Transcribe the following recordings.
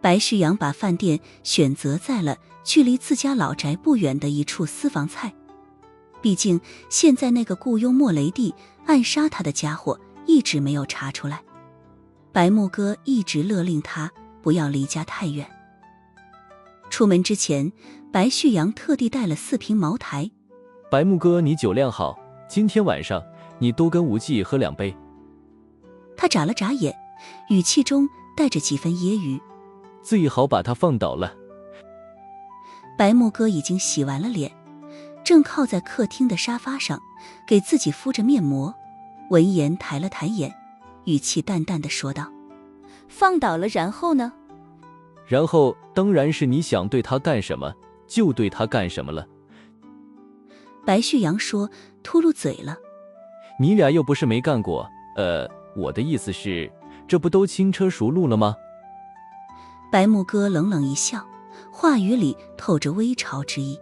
白旭阳把饭店选择在了距离自家老宅不远的一处私房菜，毕竟现在那个雇佣莫雷蒂暗杀他的家伙一直没有查出来。白木哥一直勒令他不要离家太远。出门之前，白旭阳特地带了4瓶茅台。白木哥，你酒量好，今天晚上你多跟无忌喝2杯。他眨了眨眼，语气中带着几分揶揄。最好把他放倒了。白木哥已经洗完了脸，正靠在客厅的沙发上给自己敷着面膜，闻言抬了抬眼，语气淡淡的说道：放倒了然后呢？然后当然是你想对他干什么就对他干什么了。白旭阳说，秃噜嘴了。你俩又不是没干过，我的意思是，这不都轻车熟路了吗？白木哥冷冷一笑，话语里透着微嘲之意。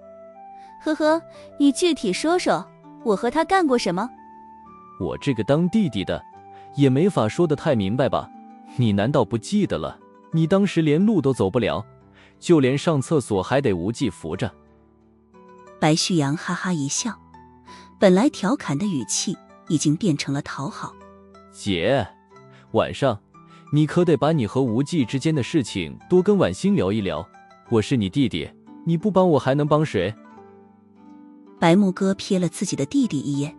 呵呵，你具体说说，我和他干过什么？我这个当弟弟的也没法说得太明白吧？你难道不记得了？你当时连路都走不了，就连上厕所还得无忌扶着。白旭阳哈哈一笑，本来调侃的语气已经变成了讨好。姐，晚上你可得把你和无忌之间的事情多跟婉欣聊一聊。我是你弟弟，你不帮我还能帮谁？白木哥瞥了自己的弟弟一眼。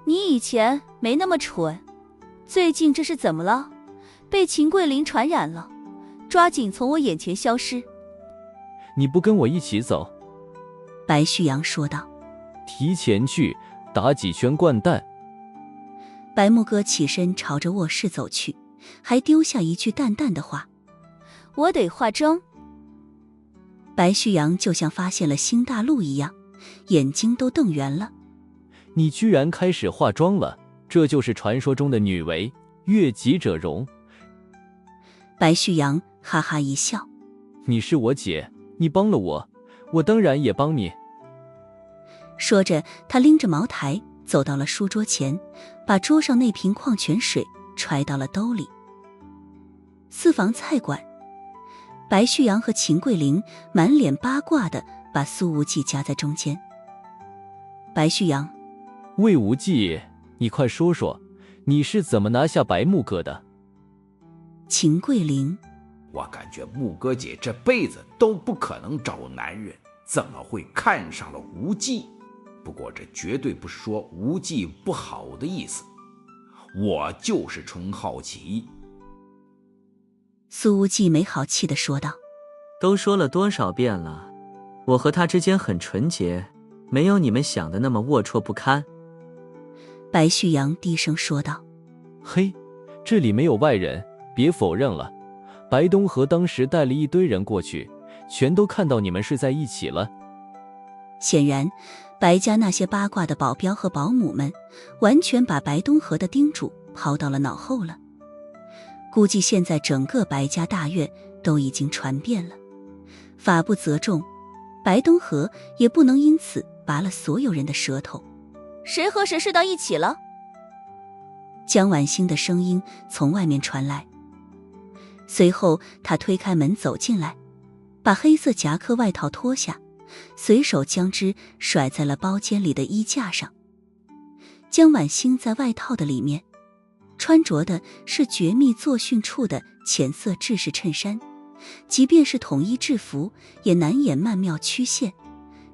你以前没那么蠢，最近这是怎么了？被秦桂林传染了，抓紧从我眼前消失。你不跟我一起走？白旭阳说道。提前去打几圈掼蛋。白木哥起身朝着卧室走去，还丢下一句淡淡的话：我得化妆。白旭阳就像发现了新大陆一样，眼睛都瞪圆了。你居然开始化妆了，这就是传说中的女为悦己者容。白旭阳哈哈一笑。你是我姐，你帮了我，我当然也帮你。说着，他拎着茅台走到了书桌前，把桌上那瓶矿泉水揣到了兜里。私房菜馆，白旭阳和秦桂林满脸八卦的把苏无忌夹在中间。白旭阳：魏无忌，你快说说，你是怎么拿下白木哥的？秦桂林：我感觉木哥姐这辈子都不可能找男人，怎么会看上了无忌？不过这绝对不是说无忌不好的意思，我就是纯好奇。苏无忌没好气地说道：都说了多少遍了，我和他之间很纯洁，没有你们想的那么龌龊不堪。白旭阳低声说道：嘿，这里没有外人，别否认了。白东河当时带了一堆人过去，全都看到你们睡在一起了。显然白家那些八卦的保镖和保姆们完全把白东河的叮嘱抛到了脑后了。估计现在整个白家大院都已经传遍了，法不责众，白东河也不能因此拔了所有人的舌头。谁和谁睡到一起了？江婉欣的声音从外面传来，随后他推开门走进来，把黑色夹克外套脱下，随手将之甩在了包间里的衣架上。江婉欣在外套的里面穿着的是绝密作训处的浅色制式衬衫，即便是统一制服也难掩曼妙曲线，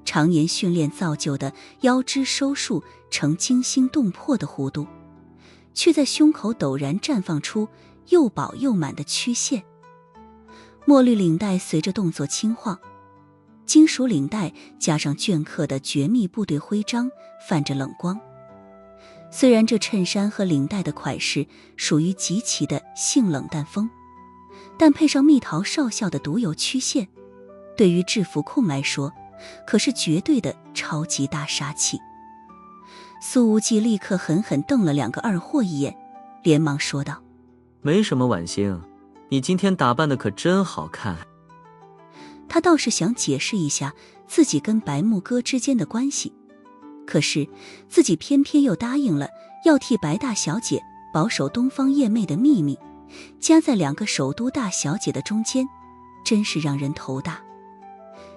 常年训练造就的腰肢收束成惊心动魄的弧度，却在胸口陡然绽放出又饱又满的曲线。墨绿领带随着动作轻晃，金属领带加上镌刻的绝密部队徽章泛着冷光。虽然这衬衫和领带的款式属于极其的性冷淡风，但配上蜜桃少校的独有曲线，对于制服控来说可是绝对的超级大杀器。苏无忌立刻狠狠瞪了2个二货一眼，连忙说道：没什么婉欣，你今天打扮的可真好看。他倒是想解释一下自己跟白木哥之间的关系，可是自己偏偏又答应了要替白大小姐保守东方夜魅的秘密，夹在2个首都大小姐的中间，真是让人头大。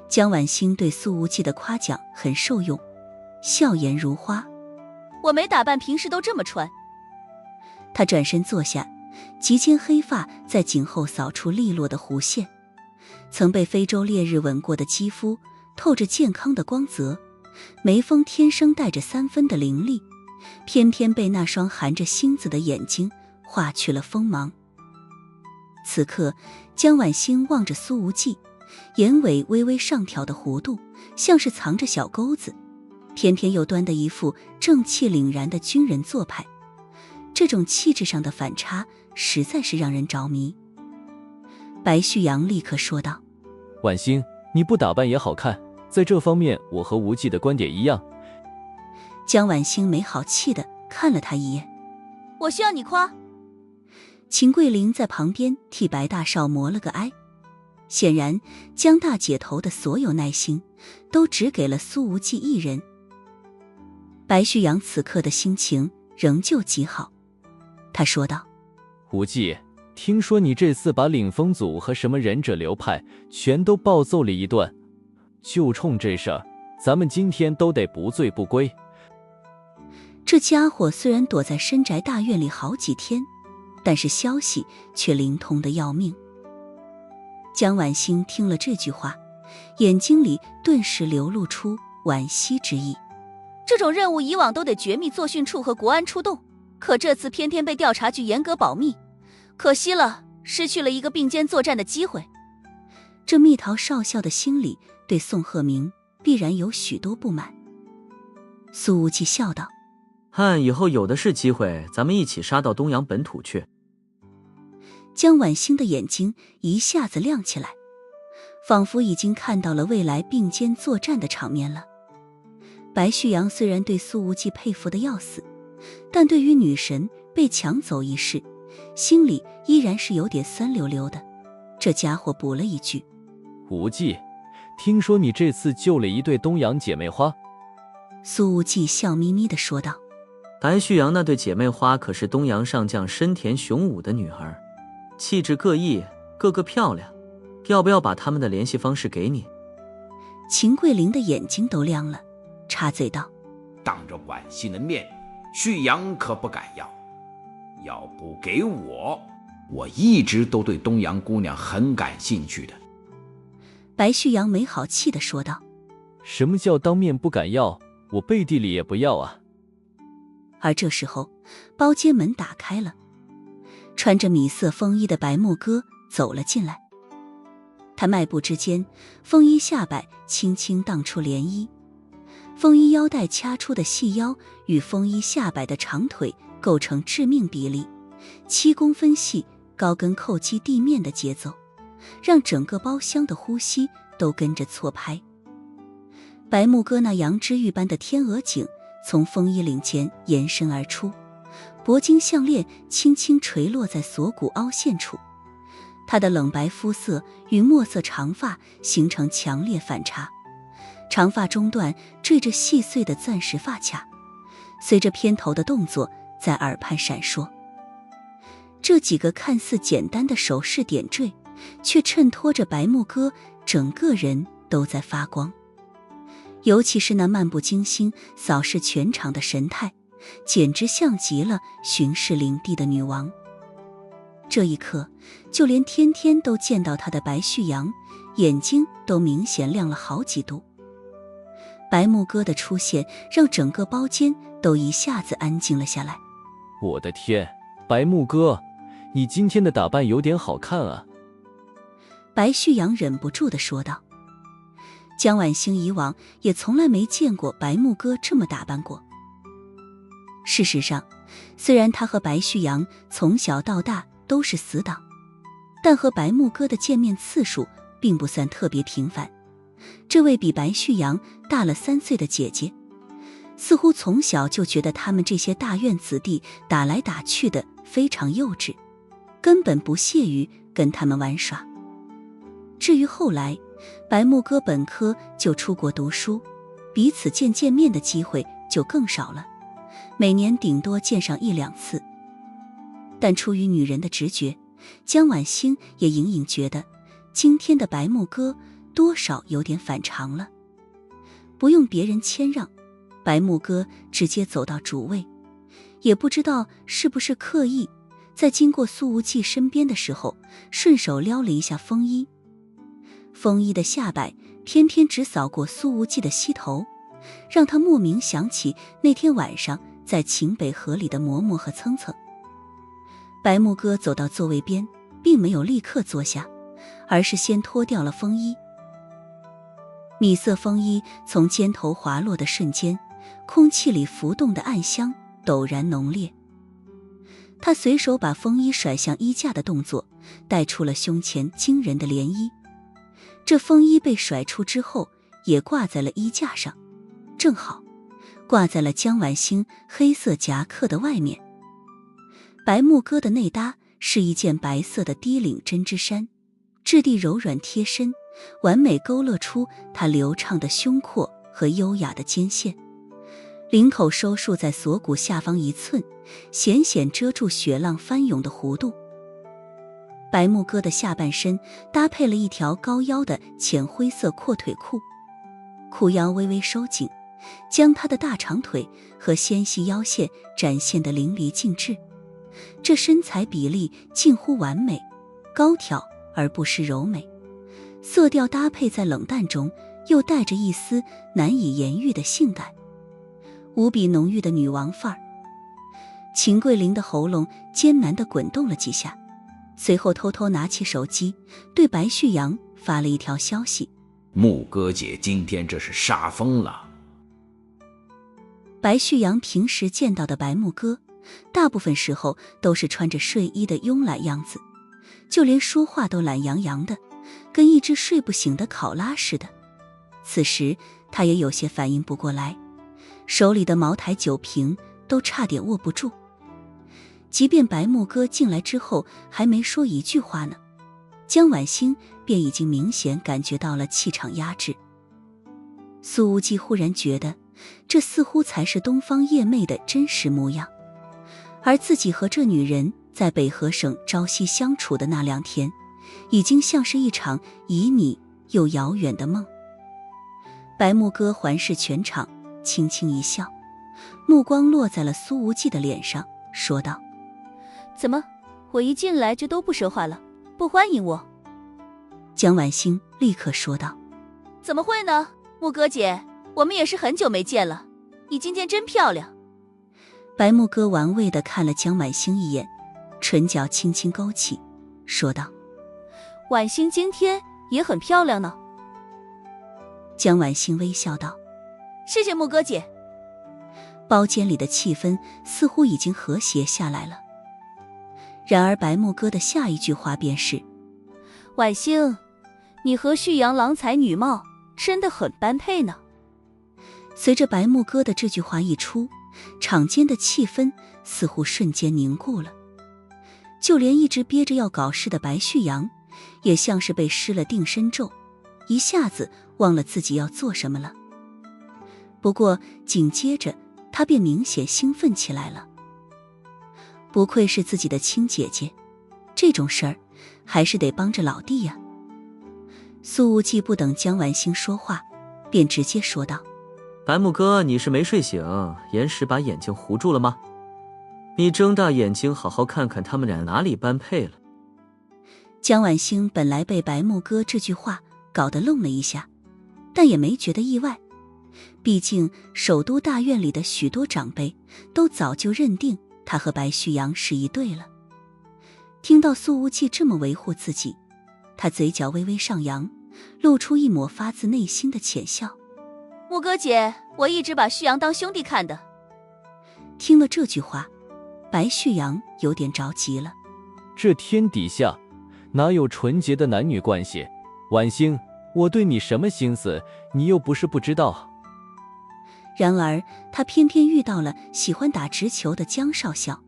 江晚星对苏无忌的夸奖很受用，笑颜如花。我没打扮，平时都这么穿。他转身坐下，及肩黑发在颈后扫出利落的弧线，曾被非洲烈日吻过的肌肤透着健康的光泽，眉峰天生带着3分的凌厉，偏偏被那双含着星子的眼睛化去了锋芒。此刻江晚星望着苏无忌，眼尾微微上挑的弧度像是藏着小钩子，偏偏又端得一副正气凛然的军人做派，这种气质上的反差实在是让人着迷。白旭阳立刻说道：晚星，你不打扮也好看，在这方面我和无忌的观点一样。江晚星没好气地看了他一眼。我需要你夸。秦桂林在旁边替白大少磨了个哀，显然江大姐头的所有耐心都只给了苏无忌一人。白旭阳此刻的心情仍旧极好，他说道：无忌，听说你这次把领风组和什么忍者流派全都暴揍了一顿，就冲这事儿，咱们今天都得不醉不归。这家伙虽然躲在深宅大院里好几天，但是消息却灵通得要命。江晚星听了这句话，眼睛里顿时流露出惋惜之意。这种任务以往都得绝密作训处和国安出动，可这次偏偏被调查局严格保密，可惜了，失去了一个并肩作战的机会。这蜜桃少校的心里对宋鹤鸣必然有许多不满。苏无忌笑道：以后有的是机会，咱们一起杀到东洋本土去。江晚星的眼睛一下子亮起来，仿佛已经看到了未来并肩作战的场面了。白旭阳虽然对苏无忌佩服得要死，但对于女神被抢走一事，心里依然是有点酸溜溜的。这家伙补了一句：无忌，听说你这次救了一对东洋姐妹花。苏无忌笑眯眯地说道：白旭阳那对姐妹花可是东洋上将深田雄武的女儿，气质各异，个个漂亮，要不要把他们的联系方式给你？秦桂林的眼睛都亮了，插嘴道：当着晚星的面，旭阳可不敢要，要不给我一直都对东洋姑娘很感兴趣的。白旭阳没好气地说道：什么叫当面不敢要？我背地里也不要啊。而这时候包间门打开了，穿着米色风衣的白木哥走了进来。他迈步之间，风衣下摆轻轻荡出涟漪，风衣腰带掐出的细腰与风衣下摆的长腿构成致命比例，7公分细，高跟扣击地面的节奏，让整个包厢的呼吸都跟着错拍。白木哥那羊脂玉般的天鹅颈从风衣领间延伸而出，铂金项链轻轻垂落在锁骨凹陷处，他的冷白肤色与墨色长发形成强烈反差，长发中段缀着细碎的钻石发卡，随着偏头的动作在耳畔闪烁。这几个看似简单的首饰点缀，却衬托着白木哥整个人都在发光。尤其是那漫不经心扫视全场的神态，简直像极了巡视领地的女王。这一刻，就连天天都见到她的白旭阳眼睛都明显亮了好几度。白木哥的出现让整个包间都一下子安静了下来。我的天，白木哥，你今天的打扮有点好看啊。白旭阳忍不住地说道。江晚星以往也从来没见过白木哥这么打扮过。事实上，虽然他和白旭阳从小到大都是死党，但和白木哥的见面次数并不算特别频繁。这位比白旭阳大了3岁的姐姐，似乎从小就觉得他们这些大院子弟打来打去的非常幼稚，根本不屑于跟他们玩耍。至于后来，白木哥本科就出国读书，彼此见面的机会就更少了，每年顶多见上1、2次。但出于女人的直觉，江晚星也隐隐觉得今天的白木哥多少有点反常了。不用别人谦让，白木哥直接走到主位，也不知道是不是刻意，在经过苏无忌身边的时候，顺手撩了一下风衣。风衣的下摆偏偏只扫过苏无忌的膝头，让他莫名想起那天晚上在秦北河里的嬷嬷和蹭蹭。白木哥走到座位边，并没有立刻坐下，而是先脱掉了风衣。米色风衣从肩头滑落的瞬间，空气里浮动的暗香陡然浓烈。他随手把风衣甩向衣架的动作，带出了胸前惊人的涟漪。这风衣被甩出之后，也挂在了衣架上，正好挂在了江晚星黑色夹克的外面。白木哥的内搭是一件白色的低领针织衫，质地柔软贴身，完美勾勒出他流畅的胸廓和优雅的肩线。领口收束在锁骨下方1寸，险险遮住雪浪翻涌的弧度。白木哥的下半身搭配了一条高腰的浅灰色阔腿裤，裤腰微微收紧，将他的大长腿和纤细腰线展现得淋漓尽致。这身材比例近乎完美，高挑而不失柔美，色调搭配在冷淡中，又带着一丝难以言喻的性感，无比浓郁的女王范儿。秦桂林的喉咙艰难地滚动了几下，随后偷偷拿起手机，对白旭阳发了一条消息：木哥姐今天这是杀疯了。白旭阳平时见到的白木哥，大部分时候都是穿着睡衣的慵懒样子，就连说话都懒洋洋的，跟一只睡不醒的考拉似的。此时他也有些反应不过来，手里的茅台酒瓶都差点握不住。即便白木哥进来之后还没说一句话呢，江晚星便已经明显感觉到了气场压制。苏无忌忽然觉得，这似乎才是东方夜魅的真实模样，而自己和这女人在北河省朝夕相处的那2天，已经像是一场旖旎又遥远的梦。白木哥环视全场，轻轻一笑，目光落在了苏无忌的脸上，说道：怎么，我一进来就都不说话了，不欢迎我？江晚星立刻说道：怎么会呢，木哥姐，我们也是很久没见了，你今天真漂亮。白木哥玩味地看了江晚星一眼，唇角轻轻勾起，说道：晚星今天也很漂亮呢。江晚星微笑道：谢谢木哥姐。包间里的气氛似乎已经和谐下来了。然而白木哥的下一句话便是：晚星，你和旭阳郎才女貌，真的很般配呢。随着白木哥的这句话一出，场间的气氛似乎瞬间凝固了，就连一直憋着要搞事的白旭阳，也像是被施了定身咒，一下子忘了自己要做什么了。不过紧接着他便明显兴奋起来了。不愧是自己的亲姐姐，这种事儿还是得帮着老弟呀。苏无忌不等江晚星说话，便直接说道：白木哥，你是没睡醒，延时把眼睛糊住了吗？你睁大眼睛好好看看他们俩哪里般配了。江晚星本来被白木哥这句话搞得愣了一下，但也没觉得意外，毕竟首都大院里的许多长辈都早就认定他和白旭阳是一对了。听到苏无忌这么维护自己，他嘴角微微上扬，露出一抹发自内心的浅笑。木哥姐，我一直把旭阳当兄弟看的。听了这句话，白旭阳有点着急了。这天底下哪有纯洁的男女关系？晚星，我对你什么心思，你又不是不知道。然而他偏偏遇到了喜欢打直球的江少校。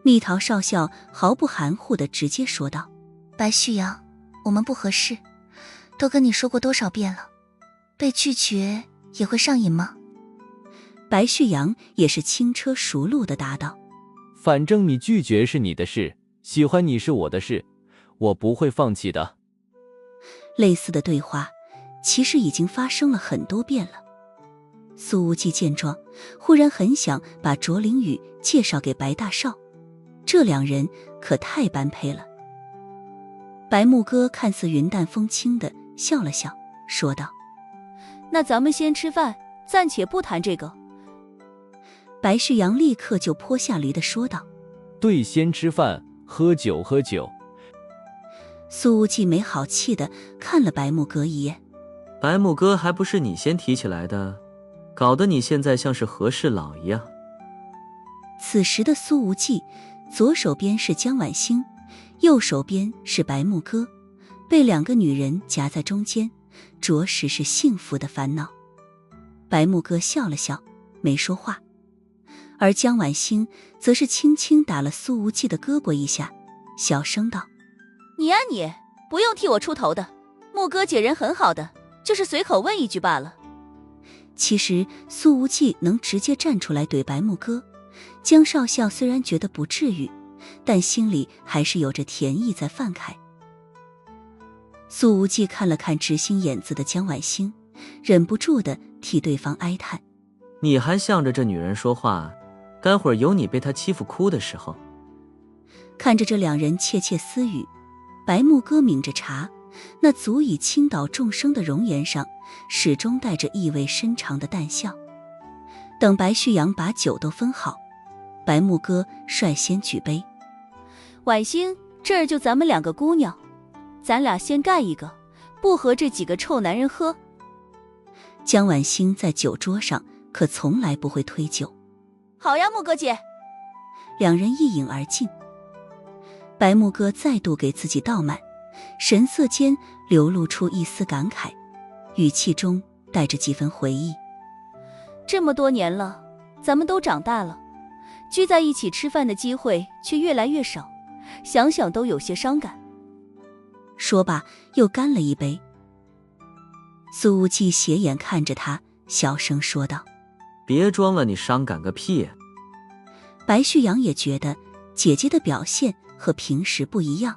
蜜桃少校毫不含糊地直接说道：白旭阳，我们不合适，都跟你说过多少遍了，被拒绝也会上瘾吗？白旭阳也是轻车熟路地答道：反正你拒绝是你的事，喜欢你是我的事，我不会放弃的。类似的对话其实已经发生了很多遍了。苏无忌见状，忽然很想把卓灵雨介绍给白大少，这两人可太般配了。白木哥看似云淡风轻的笑了笑，说道：那咱们先吃饭，暂且不谈这个。白旭阳立刻就泼下驴的说道：对，先吃饭，喝酒喝酒。苏无忌没好气的看了白木哥一眼：白木哥还不是你先提起来的，搞得你现在像是和事佬一样。此时的苏无忌左手边是江婉星，右手边是白木哥，被两个女人夹在中间，着实是幸福的烦恼。白木哥笑了笑，没说话，而江婉星则是轻轻打了苏无忌的胳膊一下，小声道：你啊你，不用替我出头的，木哥姐人很好的，就是随口问一句罢了。其实苏无忌能直接站出来怼白木哥，江少校虽然觉得不至于，但心里还是有着甜意在泛开。苏无忌看了看直心眼子的江婉星，忍不住的替对方哀叹：你还向着这女人说话，待会儿有你被她欺负哭的时候。看着这两人窃窃私语，白木哥抿着茶，那足以倾倒众生的容颜上始终带着意味深长的淡笑。等白旭阳把酒都分好，白木哥率先举杯：婉星，这儿就咱们两个姑娘，咱俩先干一个，不和这几个臭男人喝。江婉星在酒桌上可从来不会推酒。好呀，木哥姐。两人一饮而尽，白木哥再度给自己倒满，神色间流露出一丝感慨，语气中带着几分回忆。这么多年了，咱们都长大了，聚在一起吃饭的机会却越来越少，想想都有些伤感。说罢又干了一杯。苏无忌斜眼看着他，小声说道：别装了，你伤感个屁。白旭阳也觉得姐姐的表现和平时不一样，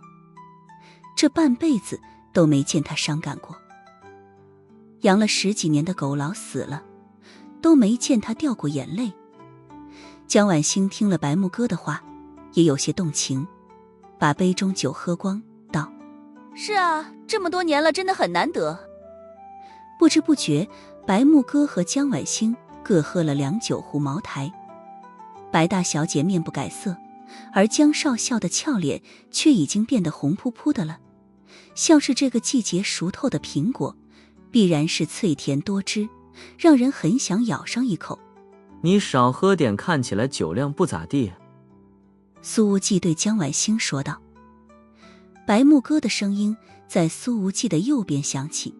这半辈子都没见她伤感过。养了10几年的狗老死了，都没见她掉过眼泪。江婉星听了白木哥的话，也有些动情，把杯中酒喝光，道：是啊，这么多年了，真的很难得。不知不觉，白木哥和江婉星各喝了2酒壶茅台。白大小姐面不改色，而江少校的俏脸却已经变得红扑扑的了，像是这个季节熟透的苹果，必然是脆甜多汁，让人很想咬上一口。你少喝点，看起来酒量不咋地。苏无忌对江婉星说道。白木哥的声音在苏无忌的右边响起：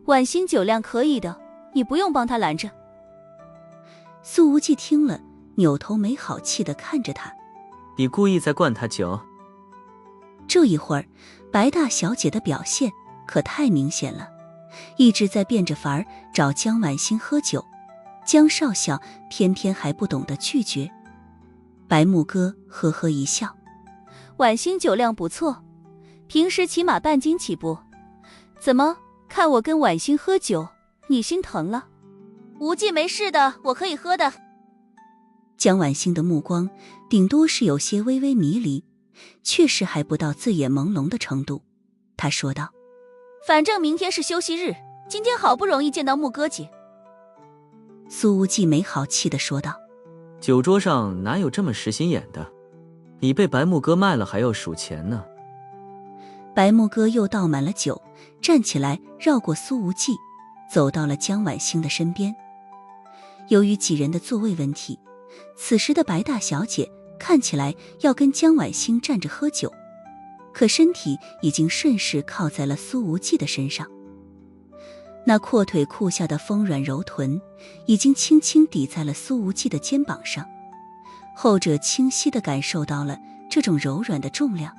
婉星酒量可以的，你不用帮他拦着。苏无忌听了，扭头没好气地看着他：你故意在灌他酒？这一会儿白大小姐的表现可太明显了，一直在变着法儿找江婉星喝酒，江少校偏偏还不懂得拒绝。白木哥呵呵一笑：婉星酒量不错，平时起码半斤起步，怎么看我跟婉星喝酒你心疼了？无忌没事的，我可以喝的。江婉星的目光顶多是有些微微迷离，确实还不到醉眼朦胧的程度。他说道：反正明天是休息日，今天好不容易见到木哥姐。苏无忌没好气地说道：酒桌上哪有这么实心眼的？你被白木哥卖了还要数钱呢。白木哥又倒满了酒，站起来绕过苏无忌，走到了江婉星的身边。由于几人的座位问题，此时的白大小姐看起来要跟江婉星站着喝酒，可身体已经顺势靠在了苏无忌的身上。那阔腿裤下的丰软柔臀已经轻轻抵在了苏无忌的肩膀上，后者清晰地感受到了这种柔软的重量。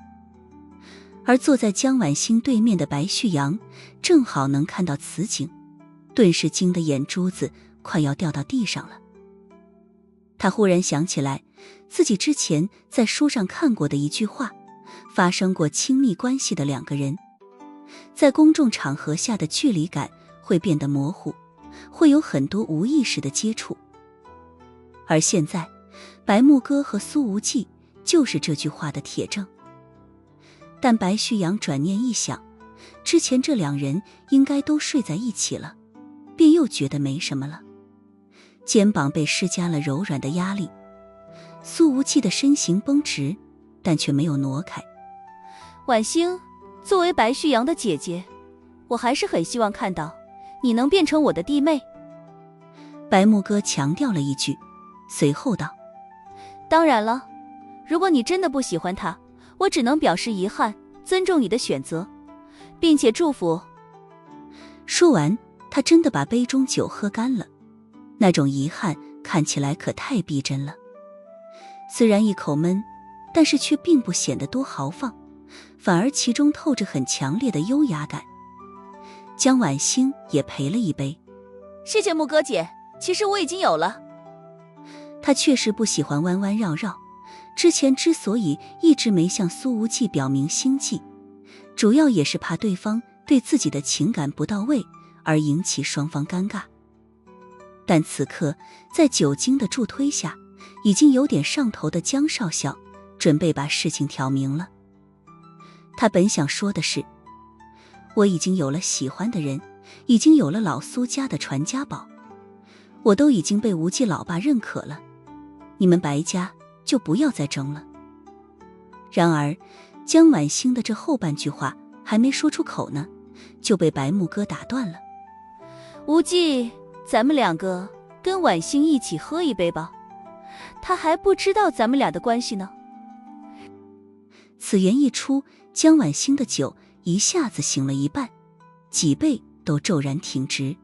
而坐在江婉星对面的白旭阳正好能看到此景，顿时惊得眼珠子快要掉到地上了。他忽然想起来自己之前在书上看过的一句话，发生过亲密关系的2个人，在公众场合下的距离感会变得模糊，会有很多无意识的接触。而现在，白木哥和苏无忌就是这句话的铁证。但白旭阳转念一想，之前这两人应该都睡在一起了，便又觉得没什么了。肩膀被施加了柔软的压力，苏无忌的身形绷直，但却没有挪开。婉星，作为白旭阳的姐姐，我还是很希望看到你能变成我的弟妹。白木哥强调了一句，随后道：当然了，如果你真的不喜欢他，我只能表示遗憾，尊重你的选择，并且祝福。说完，他真的把杯中酒喝干了，那种遗憾看起来可太逼真了。虽然一口闷，但是却并不显得多豪放，反而其中透着很强烈的优雅感。江婉星也赔了一杯。谢谢木哥姐，其实我已经有了。他确实不喜欢弯弯绕绕，之前之所以一直没向苏无忌表明心迹，主要也是怕对方对自己的情感不到位而引起双方尴尬。但此刻在酒精的助推下，已经有点上头的江少校准备把事情挑明了。他本想说的是，我已经有了喜欢的人，已经有了老苏家的传家宝，我都已经被无忌老爸认可了，你们白家就不要再争了。然而江婉星的这后半句话还没说出口呢，就被白木哥打断了。无忌，咱们两个跟婉星一起喝一杯吧，他还不知道咱们俩的关系呢。此言一出，江婉星的酒一下子醒了一半，脊背都骤然挺直。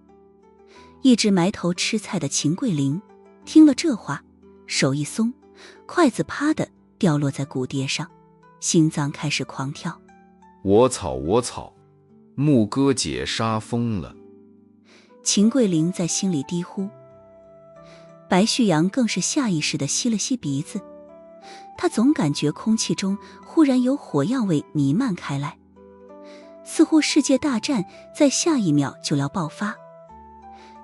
一直埋头吃菜的秦桂玲听了这话，手一松，筷子啪的掉落在骨碟上，心脏开始狂跳。我操我操，木哥姐杀疯了。秦桂玲在心里低呼。白旭阳更是下意识地吸了吸鼻子，他总感觉空气中忽然有火药味弥漫开来，似乎世界大战在下一秒就要爆发。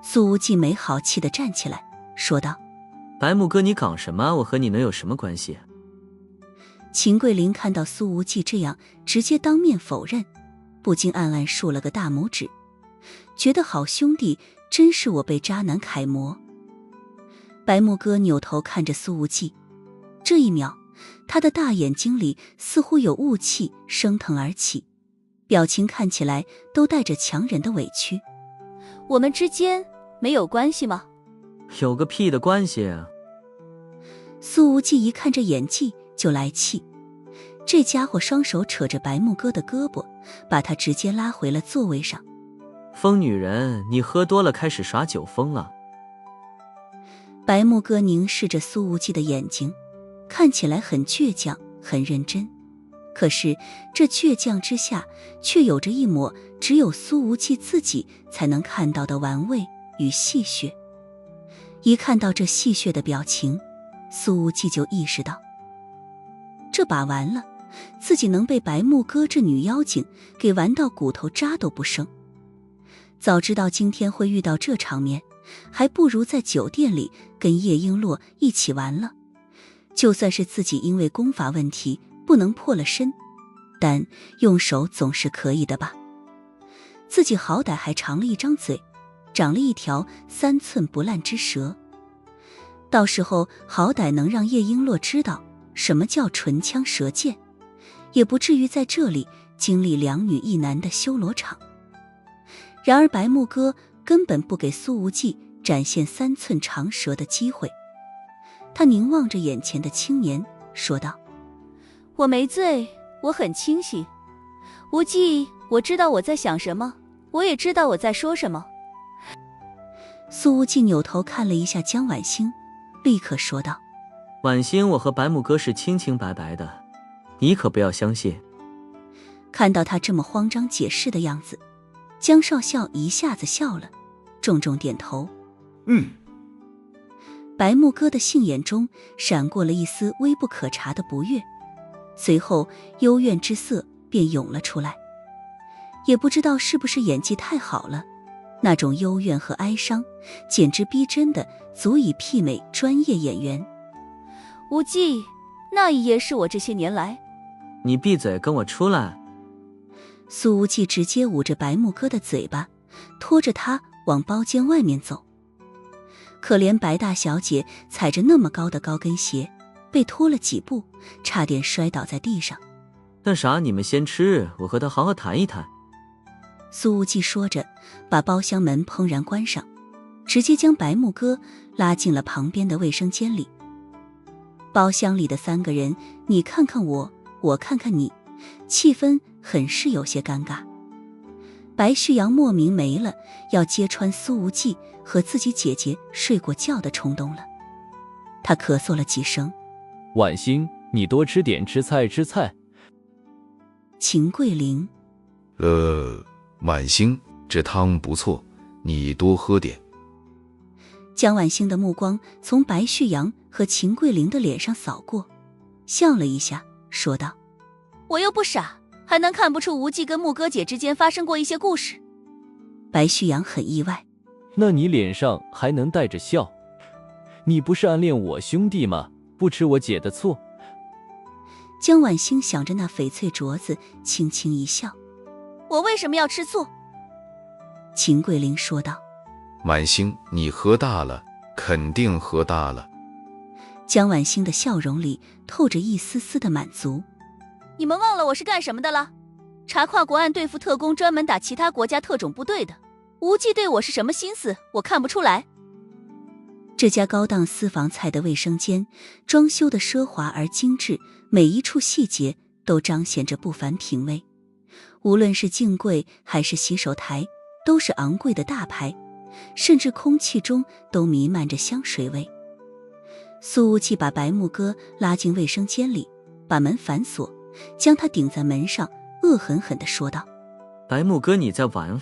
苏无忌没好气地站起来说道：白木哥，你搞什么？我和你能有什么关系？秦桂林看到苏无忌这样直接当面否认，不禁暗暗竖了个大拇指，觉得好兄弟真是我辈渣男楷模。白木哥扭头看着苏无忌，这一秒他的大眼睛里似乎有雾气升腾而起，表情看起来都带着强忍的委屈。我们之间没有关系吗？有个屁的关系啊！苏无忌一看这演技就来气，这家伙双手扯着白木哥的胳膊，把他直接拉回了座位上。疯女人，你喝多了开始耍酒疯了。白木哥凝视着苏无忌的眼睛，看起来很倔强很认真，可是这倔强之下却有着一抹只有苏无忌自己才能看到的玩味与戏谑。一看到这戏谑的表情，苏无忌就意识到，这把完了，自己能被白木哥这女妖精给玩到骨头渣都不剩。早知道今天会遇到这场面，还不如在酒店里跟叶璎珞一起玩了。就算是自己因为功法问题不能破了身，但用手总是可以的吧。自己好歹还长了一张嘴，长了一条3寸不烂之舌，到时候好歹能让叶璎珞知道什么叫唇枪舌剑，也不至于在这里经历2女1男的修罗场。然而白木哥根本不给苏无忌展现3寸长舌的机会，他凝望着眼前的青年说道：我没醉，我很清醒。无忌，我知道我在想什么，我也知道我在说什么。苏无忌扭头看了一下江婉星，立刻说道：婉星，我和白木哥是清清白白的，你可不要相信。看到他这么慌张解释的样子，江少校一下子笑了，重重点头。白木哥的杏眼中闪过了一丝微不可察的不悦，随后幽怨之色便涌了出来。也不知道是不是演技太好了，那种幽怨和哀伤简直逼真的足以媲美专业演员。无忌，那一夜是我这些年来……你闭嘴，跟我出来！苏无忌直接捂着白木哥的嘴巴，拖着他往包间外面走。可怜白大小姐踩着那么高的高跟鞋，被拖了几步，差点摔倒在地上。干啥？你们先吃，我和他好好谈一谈。苏无忌说着，把包厢门砰然关上，直接将白木哥拉进了旁边的卫生间里。包厢里的3个人，你看看我，我看看你，气氛很是有些尴尬。白旭阳莫名没了要揭穿苏无忌和自己姐姐睡过觉的冲动了。他咳嗽了几声。婉欣，你多吃点，吃菜吃菜。秦桂玲，婉欣，这汤不错，你多喝点。江婉欣的目光从白旭阳和秦桂玲的脸上扫过，笑了一下，说道：我又不傻，还能看不出无忌跟木哥姐之间发生过一些故事。白旭阳很意外。那你脸上还能带着笑？你不是暗恋我兄弟吗？不吃我姐的醋。江婉欣想着那翡翠镯子，轻轻一笑。我为什么要吃醋？秦桂玲说道。婉欣，你喝大了，肯定喝大了。江婉欣的笑容里透着一丝丝的满足。你们忘了我是干什么的了？查跨国案对付特工，专门打其他国家特种部队的。无忌对我是什么心思，我看不出来。这家高档私房菜的卫生间装修的奢华而精致，每一处细节都彰显着不凡品味。无论是镜柜还是洗手台，都是昂贵的大牌，甚至空气中都弥漫着香水味。苏无忌把白木哥拉进卫生间里，把门反锁，将他顶在门上，恶狠狠地说道：白木哥，你在玩？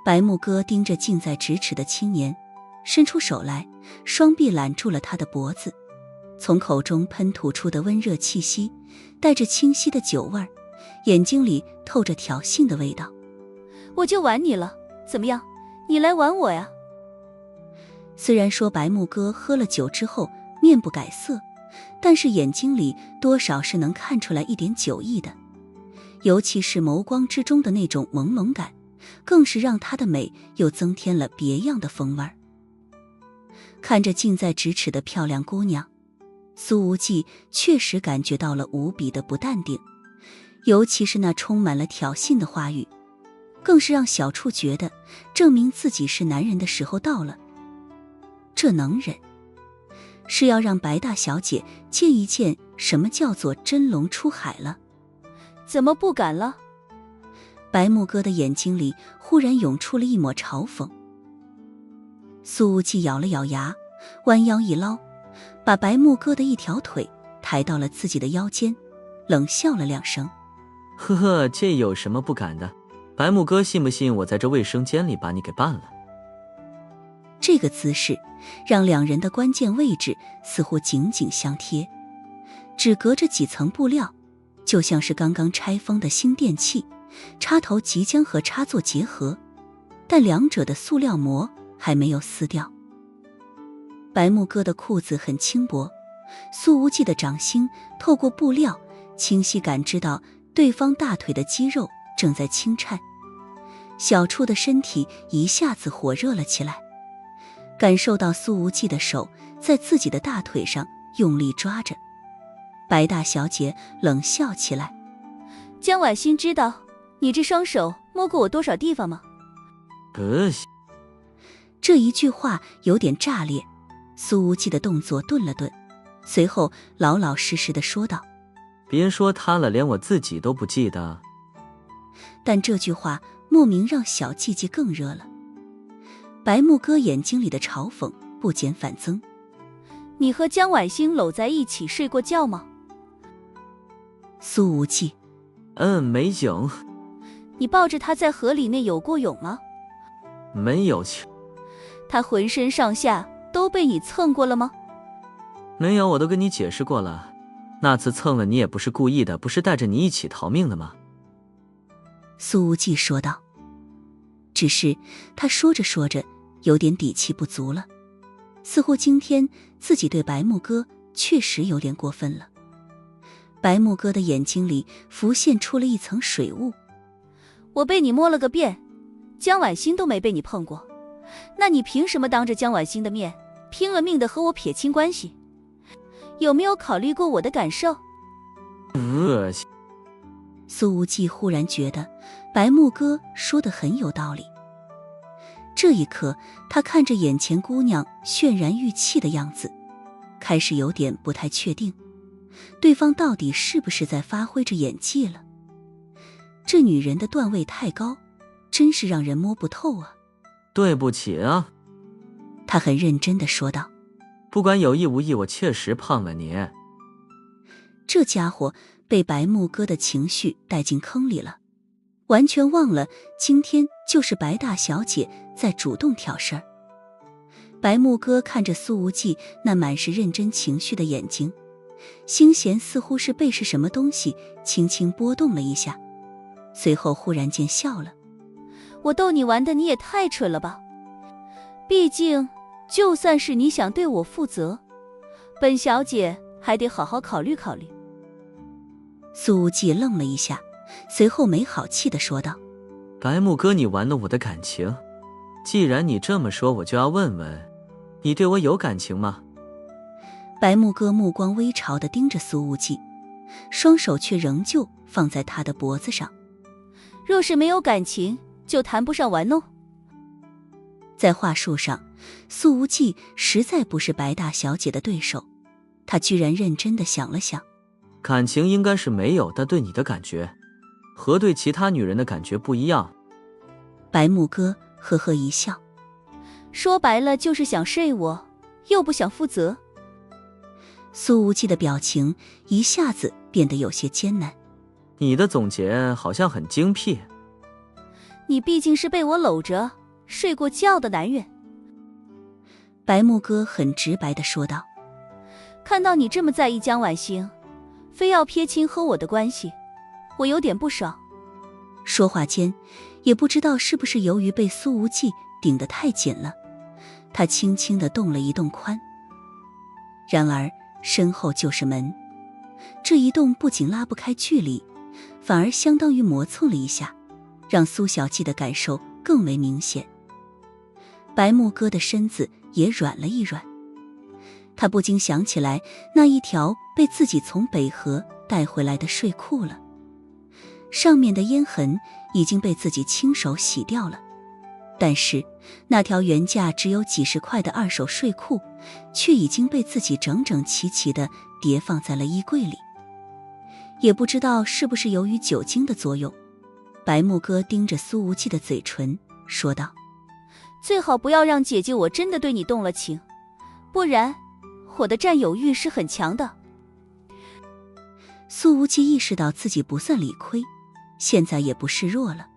白木哥盯着近在咫尺的青年，伸出手来，双臂揽住了他的脖子，从口中喷吐出的温热气息带着清晰的酒味，眼睛里透着挑衅的味道。我就玩你了，怎么样？你来玩我呀？虽然说白木哥喝了酒之后面不改色，但是眼睛里多少是能看出来一点酒意的，尤其是眸光之中的那种朦胧感，更是让她的美又增添了别样的风味。看着近在咫尺的漂亮姑娘，苏无忌确实感觉到了无比的不淡定，尤其是那充满了挑衅的话语，更是让小处觉得证明自己是男人的时候到了。这能忍，是要让白大小姐见一见什么叫做真龙出海了。怎么不敢了？白木哥的眼睛里忽然涌出了一抹嘲讽。苏无忌咬了咬牙，弯腰一捞，把白木哥的一条腿抬到了自己的腰间，冷笑了2声。呵呵，这有什么不敢的？白木哥，信不信我在这卫生间里把你给办了？这个姿势让2人的关键位置似乎紧紧相贴，只隔着几层布料，就像是刚刚拆封的新电器，插头即将和插座结合，但2者的塑料膜还没有撕掉。白木哥的裤子很轻薄，苏无忌的掌心透过布料清晰感知到对方大腿的肌肉正在轻颤，小处的身体一下子火热了起来，感受到苏无忌的手在自己的大腿上用力抓着，白大小姐冷笑起来。江婉欣知道你这双手摸过我多少地方吗？这一句话有点炸裂，苏无忌的动作顿了顿，随后老老实实地说道：别说他了，连我自己都不记得。但这句话莫名让小季季更热了。白木哥眼睛里的嘲讽不减反增。你和江婉欣搂在一起睡过觉吗？苏无忌：没有。你抱着他在河里面游过泳吗？没有。他浑身上下都被你蹭过了吗？没有，我都跟你解释过了，那次蹭了你也不是故意的，不是带着你一起逃命的吗？苏无忌说道。只是他说着说着有点底气不足了，似乎今天自己对白木哥确实有点过分了。白木哥的眼睛里浮现出了一层水雾。我被你摸了个遍，江婉欣都没被你碰过，那你凭什么当着江婉欣的面拼了命的和我撇清关系？有没有考虑过我的感受？恶心。苏无忌忽然觉得白木哥说得很有道理。这一刻，他看着眼前姑娘渲然欲泣的样子，开始有点不太确定，对方到底是不是在发挥着演技了。这女人的段位太高，真是让人摸不透啊。对不起啊，他很认真地说道。不管有意无意，我确实碰了你。这家伙被白木哥的情绪带进坑里了，完全忘了今天就是白大小姐在主动挑事儿。白木哥看着苏无忌那满是认真情绪的眼睛，心弦似乎是被是什么东西轻轻拨动了一下，随后忽然间笑了。我逗你玩的你也太蠢了吧，毕竟就算是你想对我负责，本小姐还得好好考虑考虑。苏无忌愣了一下，随后没好气地说道。白木哥，你玩弄我的感情，既然你这么说，我就要问问，你对我有感情吗？白木哥目光微潮地盯着苏无忌，双手却仍旧放在他的脖子上。若是没有感情，就谈不上玩弄。在话术上，苏无忌实在不是白大小姐的对手。他居然认真地想了想，感情应该是没有，但对你的感觉和对其他女人的感觉不一样。白木哥呵呵一笑，说白了就是想睡我，又不想负责。苏无忌的表情一下子变得有些艰难。你的总结好像很精辟。你毕竟是被我搂着睡过觉的男人。白木哥很直白地说道。看到你这么在意江婉欣，非要撇清和我的关系，我有点不爽。说话间，也不知道是不是由于被苏无忌顶得太紧了，他轻轻地动了一动髋。然而身后就是门，这一动不仅拉不开距离，反而相当于磨蹭了一下，让苏小季的感受更为明显。白木哥的身子也软了一软，他不禁想起来那一条被自己从北河带回来的睡裤了，上面的烟痕已经被自己亲手洗掉了，但是那条原价只有几十块的二手睡裤却已经被自己整整齐齐地叠放在了衣柜里。也不知道是不是由于酒精的作用，白木哥盯着苏无忌的嘴唇说道，最好不要让姐姐我真的对你动了情，不然我的占有欲是很强的。苏无忌意识到自己不算理亏，现在也不示弱了，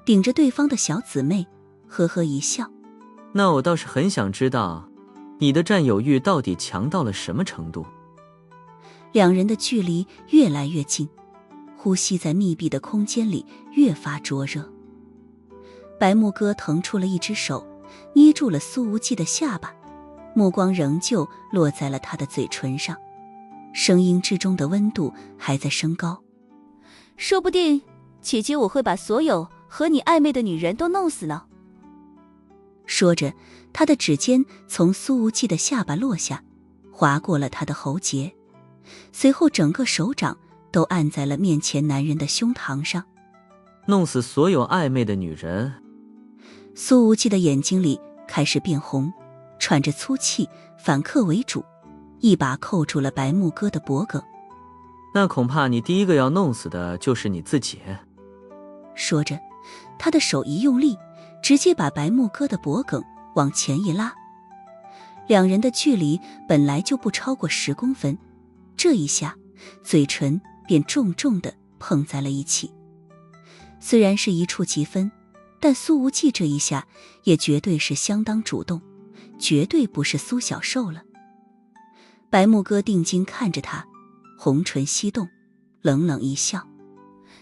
顶着对方的小姊妹呵呵一笑。那我倒是很想知道，你的占有欲到底强到了什么程度？两人的距离越来越近，呼吸在密闭的空间里越发灼热。白木哥腾出了一只手，捏住了苏无忌的下巴，目光仍旧落在了他的嘴唇上，声音之中的温度还在升高。说不定姐姐我会把所有和你暧昧的女人都弄死呢。说着，他的指尖从苏无忌的下巴落下，划过了他的喉结，随后整个手掌都按在了面前男人的胸膛上。弄死所有暧昧的女人？苏无忌的眼睛里开始变红，喘着粗气，反客为主，一把扣住了白木哥的脖颈。那恐怕你第一个要弄死的就是你自己。说着，他的手一用力，直接把白木哥的脖颈往前一拉。两人的距离本来就不超过10公分，这一下嘴唇便重重地碰在了一起。虽然是一触即分，但苏无忌这一下也绝对是相当主动，绝对不是苏小受了。白木哥定睛看着他，红唇翕动，冷冷一笑。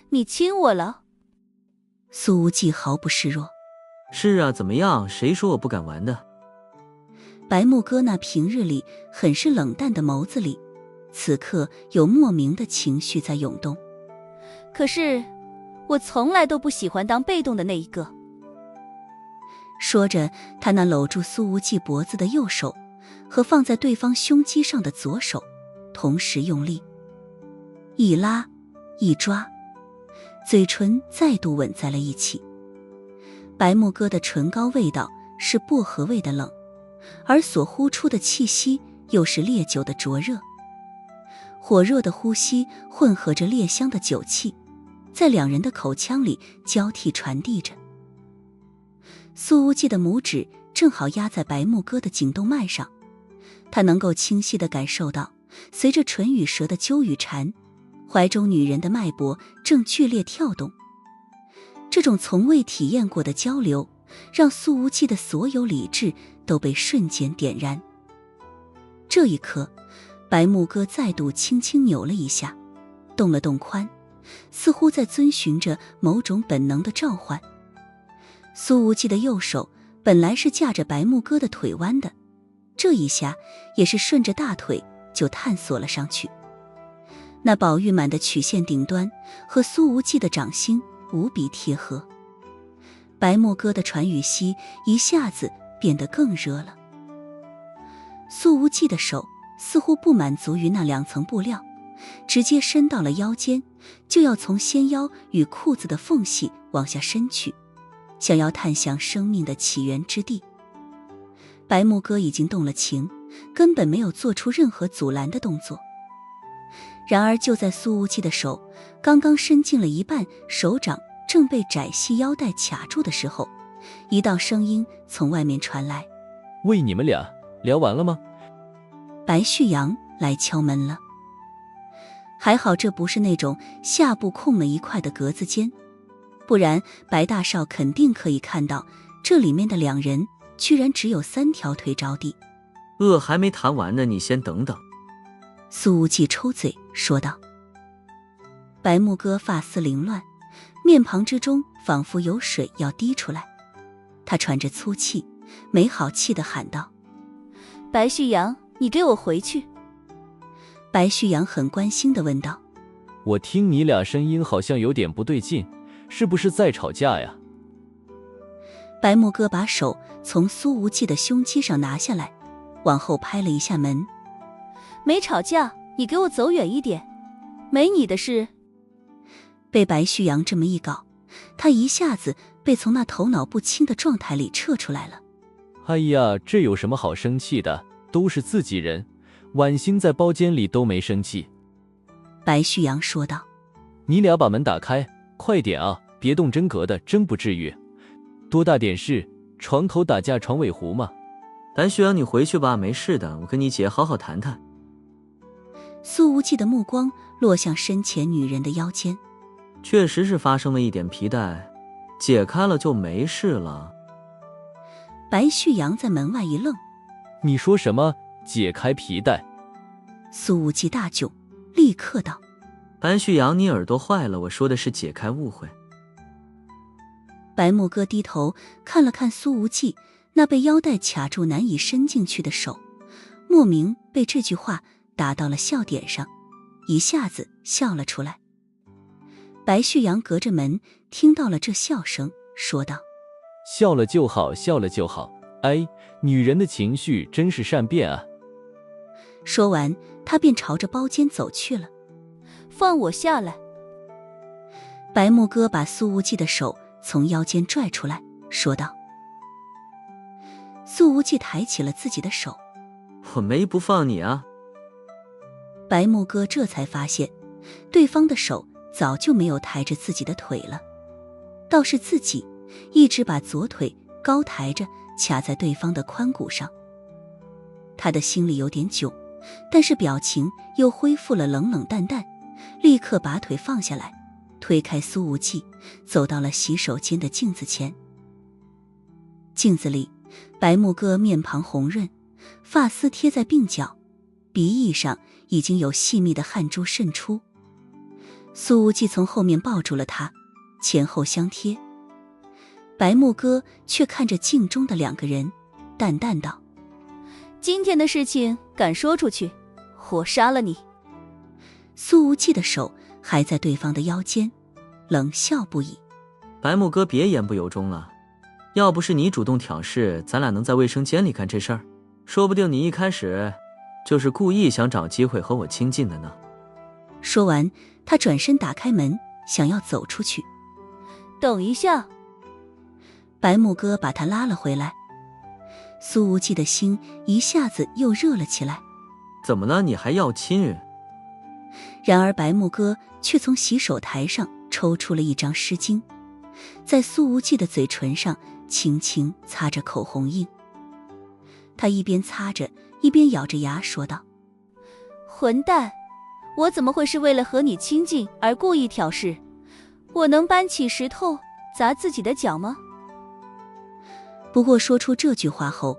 你亲我了？苏无忌毫不示弱。是啊，怎么样？谁说我不敢玩的？白木哥那平日里很是冷淡的眸子里，此刻有莫名的情绪在涌动。可是，我从来都不喜欢当被动的那一个。说着，他那搂住苏无忌脖子的右手和放在对方胸肌上的左手同时用力，一拉一抓，嘴唇再度吻在了一起。白木哥的唇膏味道是薄荷味的冷，而所呼出的气息又是烈酒的灼热。火热的呼吸混合着烈香的酒气，在两人的口腔里交替传递着。苏无忌的拇指正好压在白木哥的颈动脉上，他能够清晰地感受到，随着唇与舌的纠与缠，怀中女人的脉搏正剧烈跳动。这种从未体验过的交流，让苏无忌的所有理智都被瞬间点燃。这一刻，白木哥再度轻轻扭了一下，动了动髋，似乎在遵循着某种本能的召唤。苏无忌的右手本来是架着白木哥的腿弯的，这一下也是顺着大腿就探索了上去。那宝玉满的曲线顶端和苏无忌的掌心无比贴合，白木哥的喘语息一下子变得更热了。苏无忌的手似乎不满足于那两层布料，直接伸到了腰间，就要从纤腰与裤子的缝隙往下伸去，想要探向生命的起源之地。白木哥已经动了情，根本没有做出任何阻拦的动作。然而就在苏无忌的手刚刚伸进了一半，手掌正被窄细腰带卡住的时候，一道声音从外面传来：喂，你们俩聊完了吗？白旭阳来敲门了。还好这不是那种下部空了一块的格子间，不然白大少肯定可以看到这里面的两人居然只有3条腿着地。还没谈完呢，你先等等。苏无忌抽嘴说道。白木哥发丝凌乱，面庞之中仿佛有水要滴出来，他喘着粗气，没好气地喊道：白旭阳，你给我回去。白旭阳很关心地问道：我听你俩声音好像有点不对劲，是不是在吵架呀？白木哥把手从苏无忌的胸肌上拿下来，往后拍了一下门。没吵架，你给我走远一点，没你的事。被白旭阳这么一搞，他一下子被从那头脑不清的状态里撤出来了。哎呀，这有什么好生气的，都是自己人，婉欣在包间里都没生气。白旭阳说道：你俩把门打开，快点啊，别动真格的，真不至于。多大点事，床头打架床尾胡嘛。白旭阳，你回去吧，没事的，我跟你姐好好谈谈。苏无忌的目光落向身前女人的腰间。确实是发生了一点皮带，解开了就没事了。白旭阳在门外一愣：你说什么？解开皮带？苏无忌大窘，立刻道：白旭阳，你耳朵坏了，我说的是解开误会。白木哥低头看了看苏无忌那被腰带卡住难以伸进去的手，莫名被这句话打到了笑点上，一下子笑了出来。白旭阳隔着门听到了这笑声，说道：笑了就好，笑了就好。哎，女人的情绪真是善变啊。说完，他便朝着包间走去了。放我下来。白木哥把苏无忌的手从腰间拽出来，说道。苏无忌抬起了自己的手。我没不放你啊。白木哥这才发现，对方的手早就没有抬着自己的腿了，倒是自己一直把左腿高抬着卡在对方的髋骨上。他的心里有点囧，但是表情又恢复了冷冷淡淡，立刻把腿放下来，推开苏无忌，走到了洗手间的镜子前。镜子里，白木哥面庞红润，发丝贴在鬓角，鼻翼上已经有细密的汗珠渗出。苏无忌从后面抱住了他，前后相贴，白木哥却看着镜中的两个人，淡淡道：今天的事情敢说出去，我杀了你。苏无忌的手还在对方的腰间，冷笑不已。白木哥别言不由衷了，要不是你主动挑事，咱俩能在卫生间里干这事儿？说不定你一开始就是故意想找机会和我亲近的呢。说完，他转身打开门，想要走出去。等一下，白木哥把他拉了回来。苏无忌的心一下子又热了起来。怎么了？你还要亲？然而白木哥却从洗手台上抽出了一张湿巾，在苏无忌的嘴唇上轻轻擦着口红印。他一边擦着，一边咬着牙说道：混蛋，我怎么会是为了和你亲近而故意挑事？我能搬起石头砸自己的脚吗？不过说出这句话后，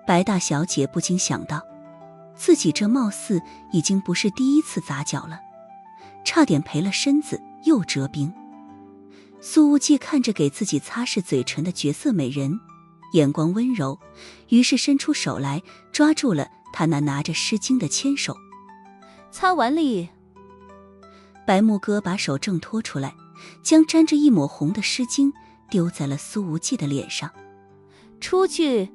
白大小姐不禁想到，自己这貌似已经不是第一次砸脚了，差点赔了身子又折兵。苏无忌看着给自己擦拭嘴唇的绝色美人，眼光温柔，于是伸出手来抓住了他那拿着湿巾的牵手。擦完哩。白木哥把手挣脱出来，将沾着一抹红的湿巾丢在了苏无忌的脸上。出去。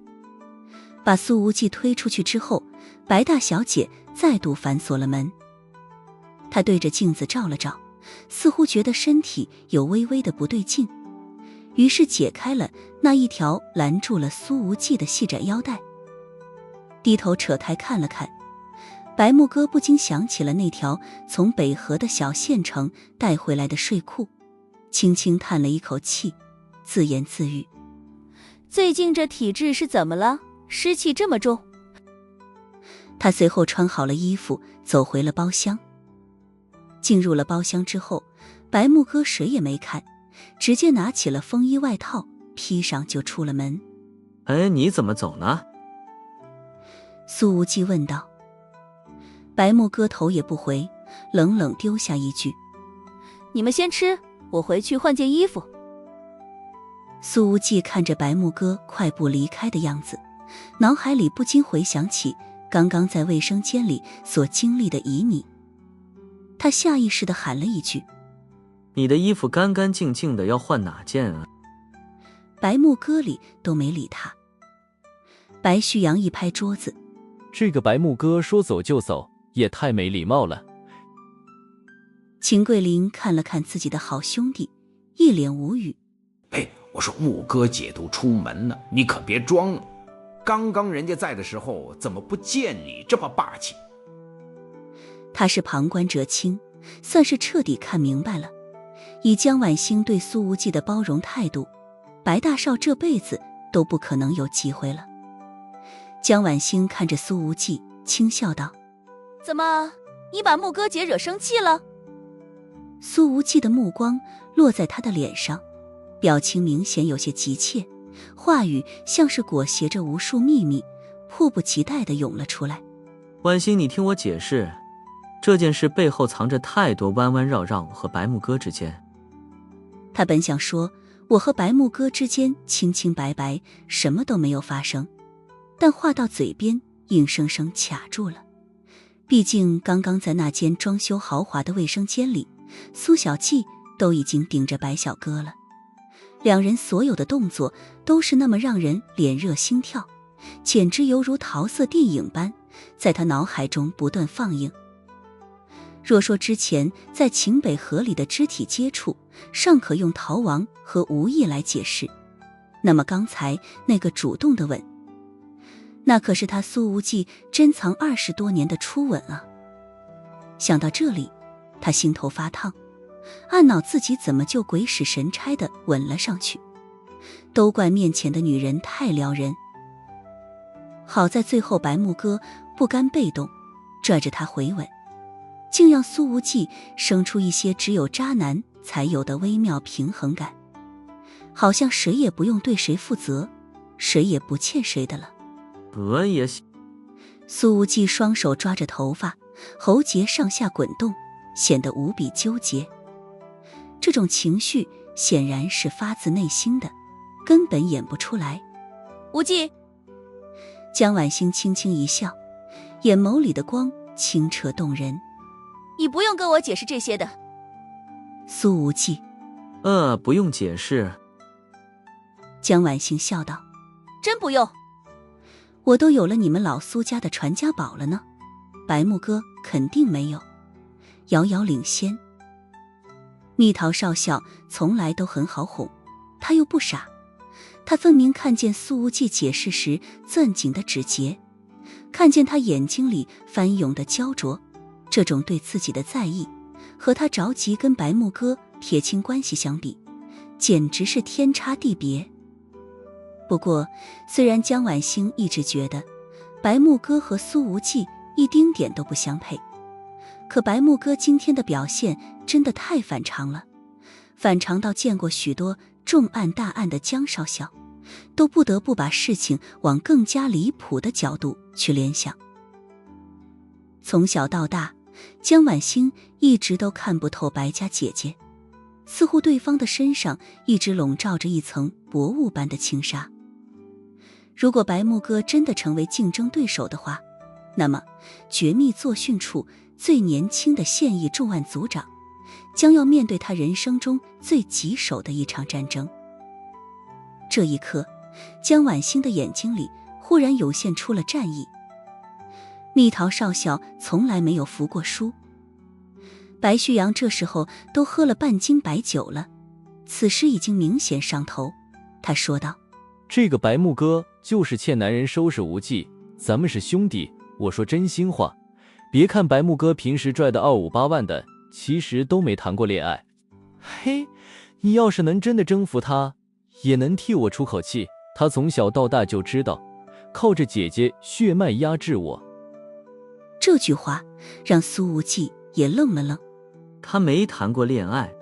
把苏无忌推出去之后，白大小姐再度反锁了门。她对着镜子照了照，似乎觉得身体有微微的不对劲，于是解开了那一条拦住了苏无忌的细窄腰带，低头扯开看了看。白木哥不禁想起了那条从北河的小县城带回来的睡裤，轻轻叹了一口气，自言自语：最近这体质是怎么了？湿气这么重。他随后穿好了衣服，走回了包厢。进入了包厢之后，白木哥谁也没看，直接拿起了风衣外套披上就出了门。哎，你怎么走呢？苏无忌问道。白木哥头也不回，冷冷丢下一句：你们先吃，我回去换件衣服。苏无忌看着白木哥快步离开的样子，脑海里不禁回想起刚刚在卫生间里所经历的旖旎。他下意识地喊了一句：你的衣服干干净净的，要换哪件啊？白木哥里都没理他。白旭阳一拍桌子：这个白木哥说走就走，也太没礼貌了。秦桂林看了看自己的好兄弟，一脸无语。哎，我说木哥姐都出门了，你可别装了。刚刚人家在的时候，怎么不见你这么霸气？他是旁观者清，算是彻底看明白了。以江晚星对苏无忌的包容态度，白大少这辈子都不可能有机会了。江晚星看着苏无忌，轻笑道：怎么，你把木哥姐惹生气了？苏无忌的目光落在他的脸上，表情明显有些急切，话语像是裹挟着无数秘密，迫不及待地涌了出来。晚星，你听我解释，这件事背后藏着太多弯弯绕绕，和白木哥之间。他本想说我和白木哥之间清清白白，什么都没有发生，但话到嘴边硬生生卡住了。毕竟刚刚在那间装修豪华的卫生间里，苏小季都已经顶着白小哥了，两人所有的动作都是那么让人脸热心跳，简直犹如桃色电影般在他脑海中不断放映。若说之前在秦北河里的肢体接触尚可用逃亡和无意来解释，那么刚才那个主动的吻，那可是他苏无忌珍藏20多年的初吻啊！想到这里，他心头发烫，暗恼自己怎么就鬼使神差地吻了上去，都怪面前的女人太撩人。好在最后白木哥不甘被动，拽着他回吻，竟让苏无忌生出一些只有渣男才有的微妙平衡感，好像谁也不用对谁负责，谁也不欠谁的了。也行。苏无忌双手抓着头发，喉结上下滚动，显得无比纠结。这种情绪显然是发自内心的，根本演不出来。无忌，江晚星轻轻一笑，眼眸里的光清澈动人。你不用跟我解释这些的。苏无忌，不用解释。江晚星笑道，真不用。我都有了你们老苏家的传家宝了呢，白木哥肯定没有，遥遥领先。蜜桃少校从来都很好哄，他又不傻，他分明看见苏无忌解释时攥紧的指节，看见他眼睛里翻涌的焦灼，这种对自己的在意，和他着急跟白木哥撇清关系相比，简直是天差地别。不过，虽然江晚星一直觉得白木哥和苏无忌一丁点都不相配，可白木哥今天的表现真的太反常了，反常到见过许多重案大案的江少校都不得不把事情往更加离谱的角度去联想。从小到大，江晚星一直都看不透白家姐姐，似乎对方的身上一直笼罩着一层薄雾般的轻纱。如果白木哥真的成为竞争对手的话，那么绝密作训处最年轻的现役重案组长将要面对他人生中最棘手的一场战争。这一刻，江晚星的眼睛里忽然涌现出了战意。蜜桃少校从来没有服过输，白旭阳这时候都喝了半斤白酒了，此时已经明显上头。他说道，这个白木哥就是欠男人收拾无忌，咱们是兄弟，我说真心话，别看白木哥平时拽的258万的，其实都没谈过恋爱。嘿，你要是能真的征服他，也能替我出口气。他从小到大就知道靠着姐姐血脉压制我。这句话让苏无忌也愣了愣。他没谈过恋爱，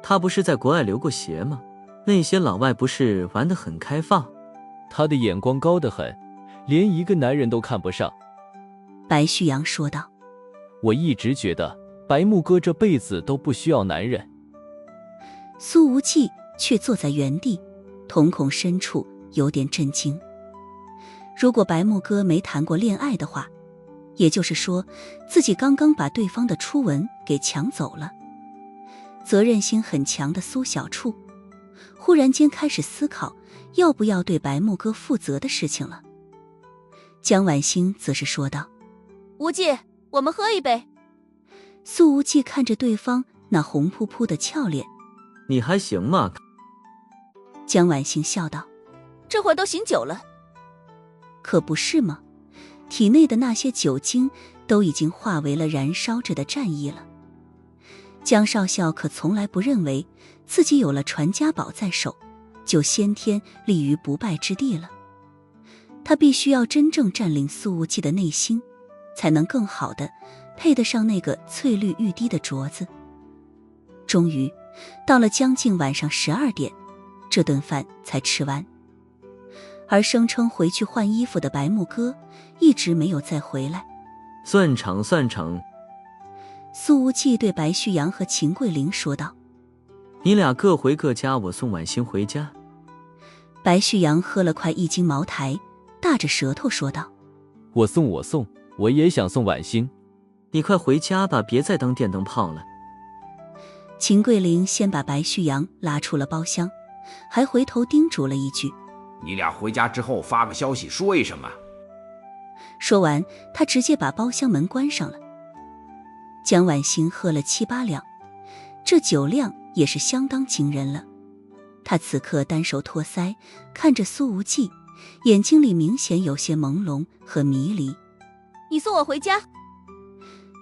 他不是在国外留过学吗？那些老外不是玩得很开放？他的眼光高得很，连一个男人都看不上。白旭阳说道，我一直觉得白木哥这辈子都不需要男人。苏无忌却坐在原地，瞳孔深处有点震惊。如果白木哥没谈过恋爱的话，也就是说自己刚刚把对方的初吻给抢走了。责任心很强的苏小处忽然间开始思考要不要对白木哥负责的事情了。江晚星则是说道，无忌，我们喝一杯。苏无忌看着对方那红扑扑的俏脸，你还行吗？江晚星笑道，这会儿都醒酒了。可不是吗？体内的那些酒精都已经化为了燃烧着的战意了。江少校可从来不认为自己有了传家宝在手，就先天立于不败之地了。他必须要真正占领苏无忌的内心，才能更好的配得上那个翠绿欲滴的镯子。终于到了将近晚上12点，这顿饭才吃完。而声称回去换衣服的白木哥一直没有再回来。算成算成。苏无忌对白旭阳和秦桂玲说道，你俩各回各家，我送晚星回家。白旭阳喝了快1斤茅台，大着舌头说道，我送，我也想送晚星。你快回家吧，别再当电灯泡了。秦桂玲先把白旭阳拉出了包厢，还回头叮嘱了一句，你俩回家之后发个消息说一声啊。说完他直接把包厢门关上了。江晚星喝了7、8两，这酒量也是相当惊人了。他此刻单手托腮，看着苏无忌，眼睛里明显有些朦胧和迷离。你送我回家。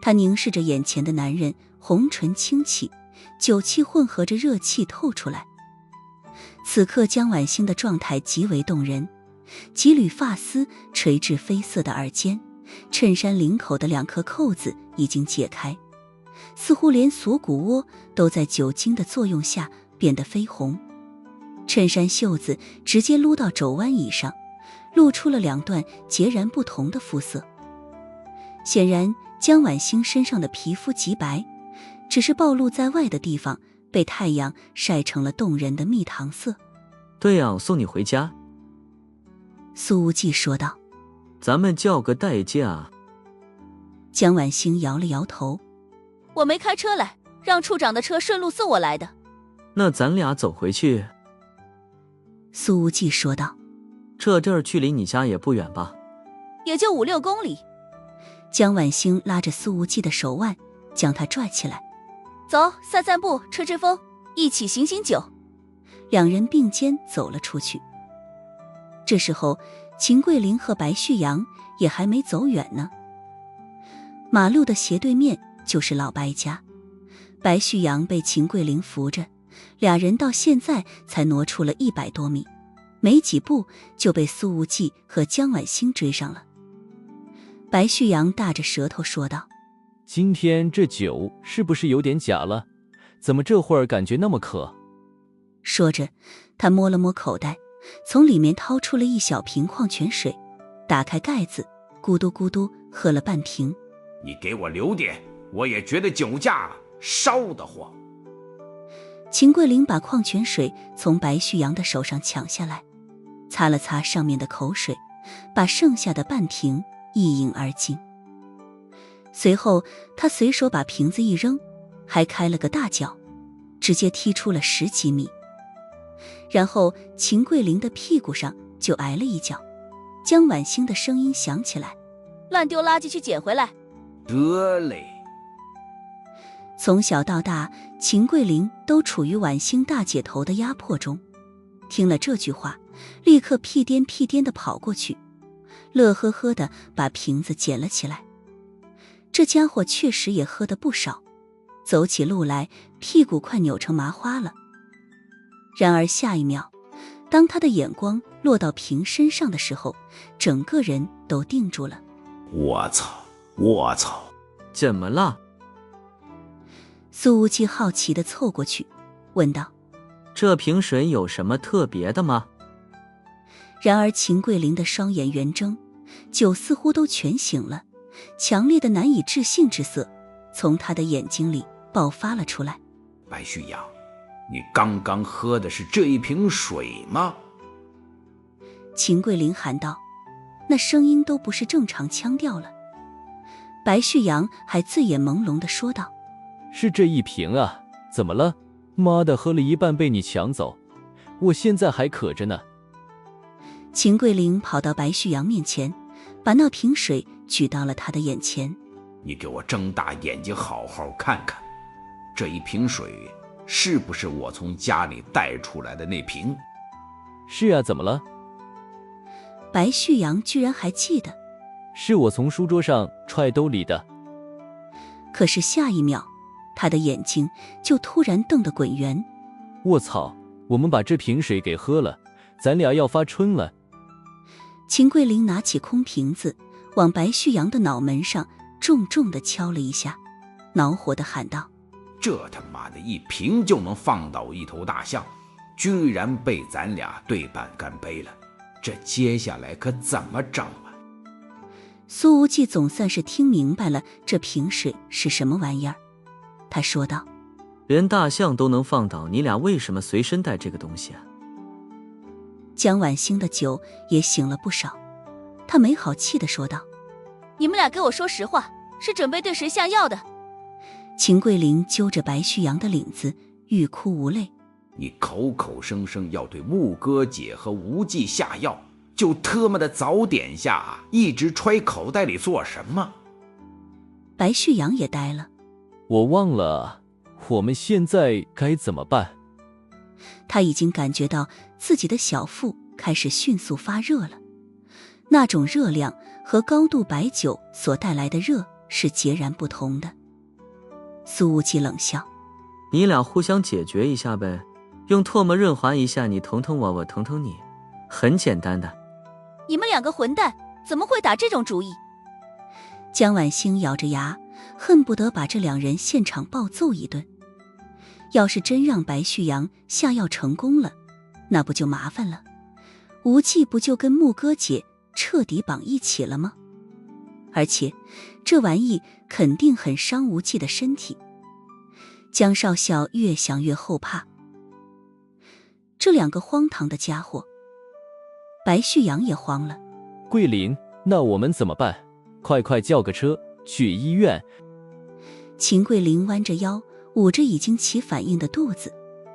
他凝视着眼前的男人，红唇轻启，酒气混合着热气透出来。此刻江晚星的状态极为动人，几缕发丝垂至绯色的耳间，衬衫领口的2颗扣子已经解开，似乎连锁骨窝都在酒精的作用下变得绯红。衬衫袖子直接撸到肘弯以上，露出了2段截然不同的肤色。显然江晚星身上的皮肤极白，只是暴露在外的地方被太阳晒成了动人的蜜糖色。对呀，我送你回家。苏无忌说道。咱们叫个代驾。江晚星摇了摇头。我没开车来，让处长的车顺路送我来的。那咱俩走回去。苏无忌说道。这地儿距离你家也不远吧？也就5、6公里。江晚星拉着苏无忌的手腕，将他拽起来。走，散散步，吹吹风，一起醒醒酒。两人并肩走了出去。这时候，秦桂林和白旭阳也还没走远呢。马路的斜对面就是老白家，白旭阳被秦桂林扶着，俩人到现在才挪出了100多米，没几步就被苏无忌和江晚星追上了。白旭阳大着舌头说道：今天这酒是不是有点假了？怎么这会儿感觉那么渴？说着，他摸了摸口袋，从里面掏出了一小瓶矿泉水，打开盖子，咕嘟咕嘟喝了半瓶。你给我留点，我也觉得酒驾烧得慌。秦桂林把矿泉水从白旭阳的手上抢下来，擦了擦上面的口水，把剩下的半瓶一饮而尽。随后他随手把瓶子一扔，还开了个大脚，直接踢出了10几米。然后秦桂林的屁股上就挨了一脚。江晚星的声音响起来：乱丢垃圾去捡回来。得嘞。从小到大，秦桂林都处于晚星大姐头的压迫中。听了这句话，立刻屁颠屁颠地跑过去，乐呵呵地把瓶子捡了起来。这家伙确实也喝得不少，走起路来屁股快扭成麻花了。然而下一秒，当他的眼光落到瓶身上的时候，整个人都定住了。我操！我操！怎么了？苏无忌好奇地凑过去问道：这瓶水有什么特别的吗？然而秦桂林的双眼圆睁，酒似乎都全醒了，强烈的难以置信之色从他的眼睛里爆发了出来。白旭阳，你刚刚喝的是这一瓶水吗？秦桂林喊道，那声音都不是正常腔调了。白旭阳还醉眼朦胧地说道：是这一瓶啊，怎么了？妈的，喝了一半被你抢走，我现在还渴着呢。秦桂林跑到白旭阳面前，把那瓶水举到了他的眼前。你给我睁大眼睛好好看看，这一瓶水是不是我从家里带出来的那瓶？是啊，怎么了？白旭阳居然还记得，是我从书桌上揣兜里的。可是下一秒，他的眼睛就突然瞪得滚圆。卧槽，我们把这瓶水给喝了，咱俩要发春了。秦桂林拿起空瓶子，往白旭阳的脑门上重重地敲了一下，恼火地喊道：这他妈的一瓶就能放倒一头大象，居然被咱俩对半干杯了，这接下来可怎么整啊？苏无忌总算是听明白了这瓶水是什么玩意儿，他说道：连大象都能放倒，你俩为什么随身带这个东西啊？江晚星的酒也醒了不少，他没好气地说道：你们俩给我说实话，是准备对谁下药的？秦桂林揪着白旭阳的领子，欲哭无泪。你口口声声要对木哥姐和无忌下药，就特么的早点下，一直揣口袋里做什么？白旭阳也呆了。我忘了，我们现在该怎么办？他已经感觉到自己的小腹开始迅速发热了，那种热量和高度白酒所带来的热是截然不同的。苏无忌冷笑：你俩互相解决一下呗，用唾沫润滑一下，你疼疼我，我疼疼你，很简单的。你们两个混蛋，怎么会打这种主意？江晚星咬着牙，恨不得把这两人现场暴揍一顿。要是真让白旭阳下药成功了，那不就麻烦了？无忌不就跟木哥姐彻底绑一起了吗？而且这玩意肯定很伤无忌的身体。江少校越想越后怕。这两个荒唐的家伙。白旭阳也慌了。桂林，那我们怎么办？快叫个车去医院。秦桂林弯着腰，捂着已经起反应的肚子，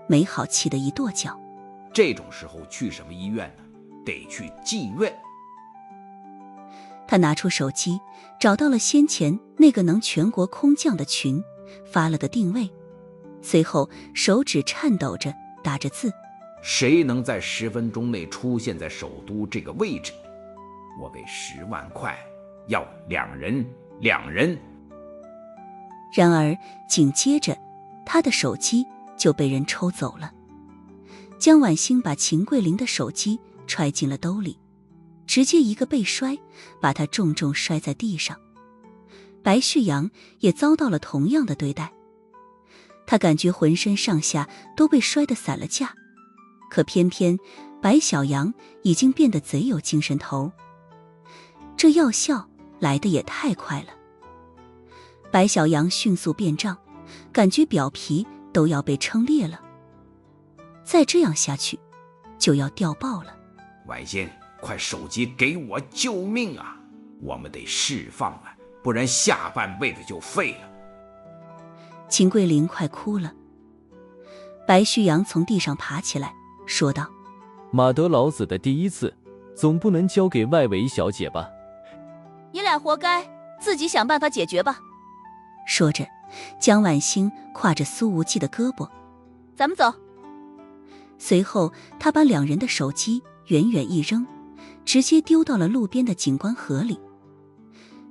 没好气的一跺脚。这种时候去什么医院呢？得去妓院。他拿出手机，找到了先前那个能全国空降的群，发了个定位，随后手指颤抖着打着字：谁能在10分钟内出现在首都这个位置，我给10万块，要2人。然而紧接着他的手机就被人抽走了。江婉欣把秦桂林的手机揣进了兜里，直接一个背摔，把他重重摔在地上。白旭阳也遭到了同样的对待，他感觉浑身上下都被摔得散了架，可偏偏白小阳已经变得贼有精神头。这药效来得也太快了，白小阳迅速变胀，感觉表皮都要被撑裂了。再这样下去就要掉爆了。婉欣，快手机给我，救命啊！我们得释放了，不然下半辈子就废了。秦桂林快哭了。白旭阳从地上爬起来说道：马德老子的第一次总不能交给外围小姐吧？你俩活该，自己想办法解决吧。说着，江婉欣挎着苏无忌的胳膊，咱们走。随后他把两人的手机远远一扔，直接丢到了路边的景观河里。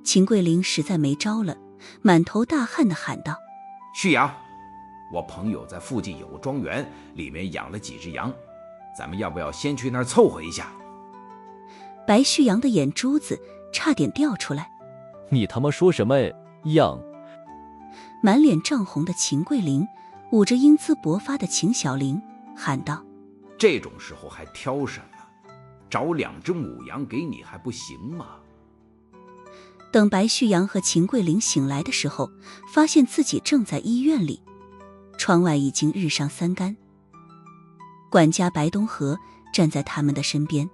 秦桂林实在没招了，满头大汗地喊道：旭阳，我朋友在附近有个庄园，里面养了几只羊，咱们要不要先去那儿凑合一下？白旭阳的眼珠子差点掉出来。你他妈说什么羊？满脸涨红的秦桂林捂着英姿勃发的秦小玲喊道：这种时候还挑什么？找2只母羊给你还不行吗？等白旭阳和秦桂林醒来的时候，发现自己正在医院里，窗外已经日上3竿。管家白东河站在他们的身边，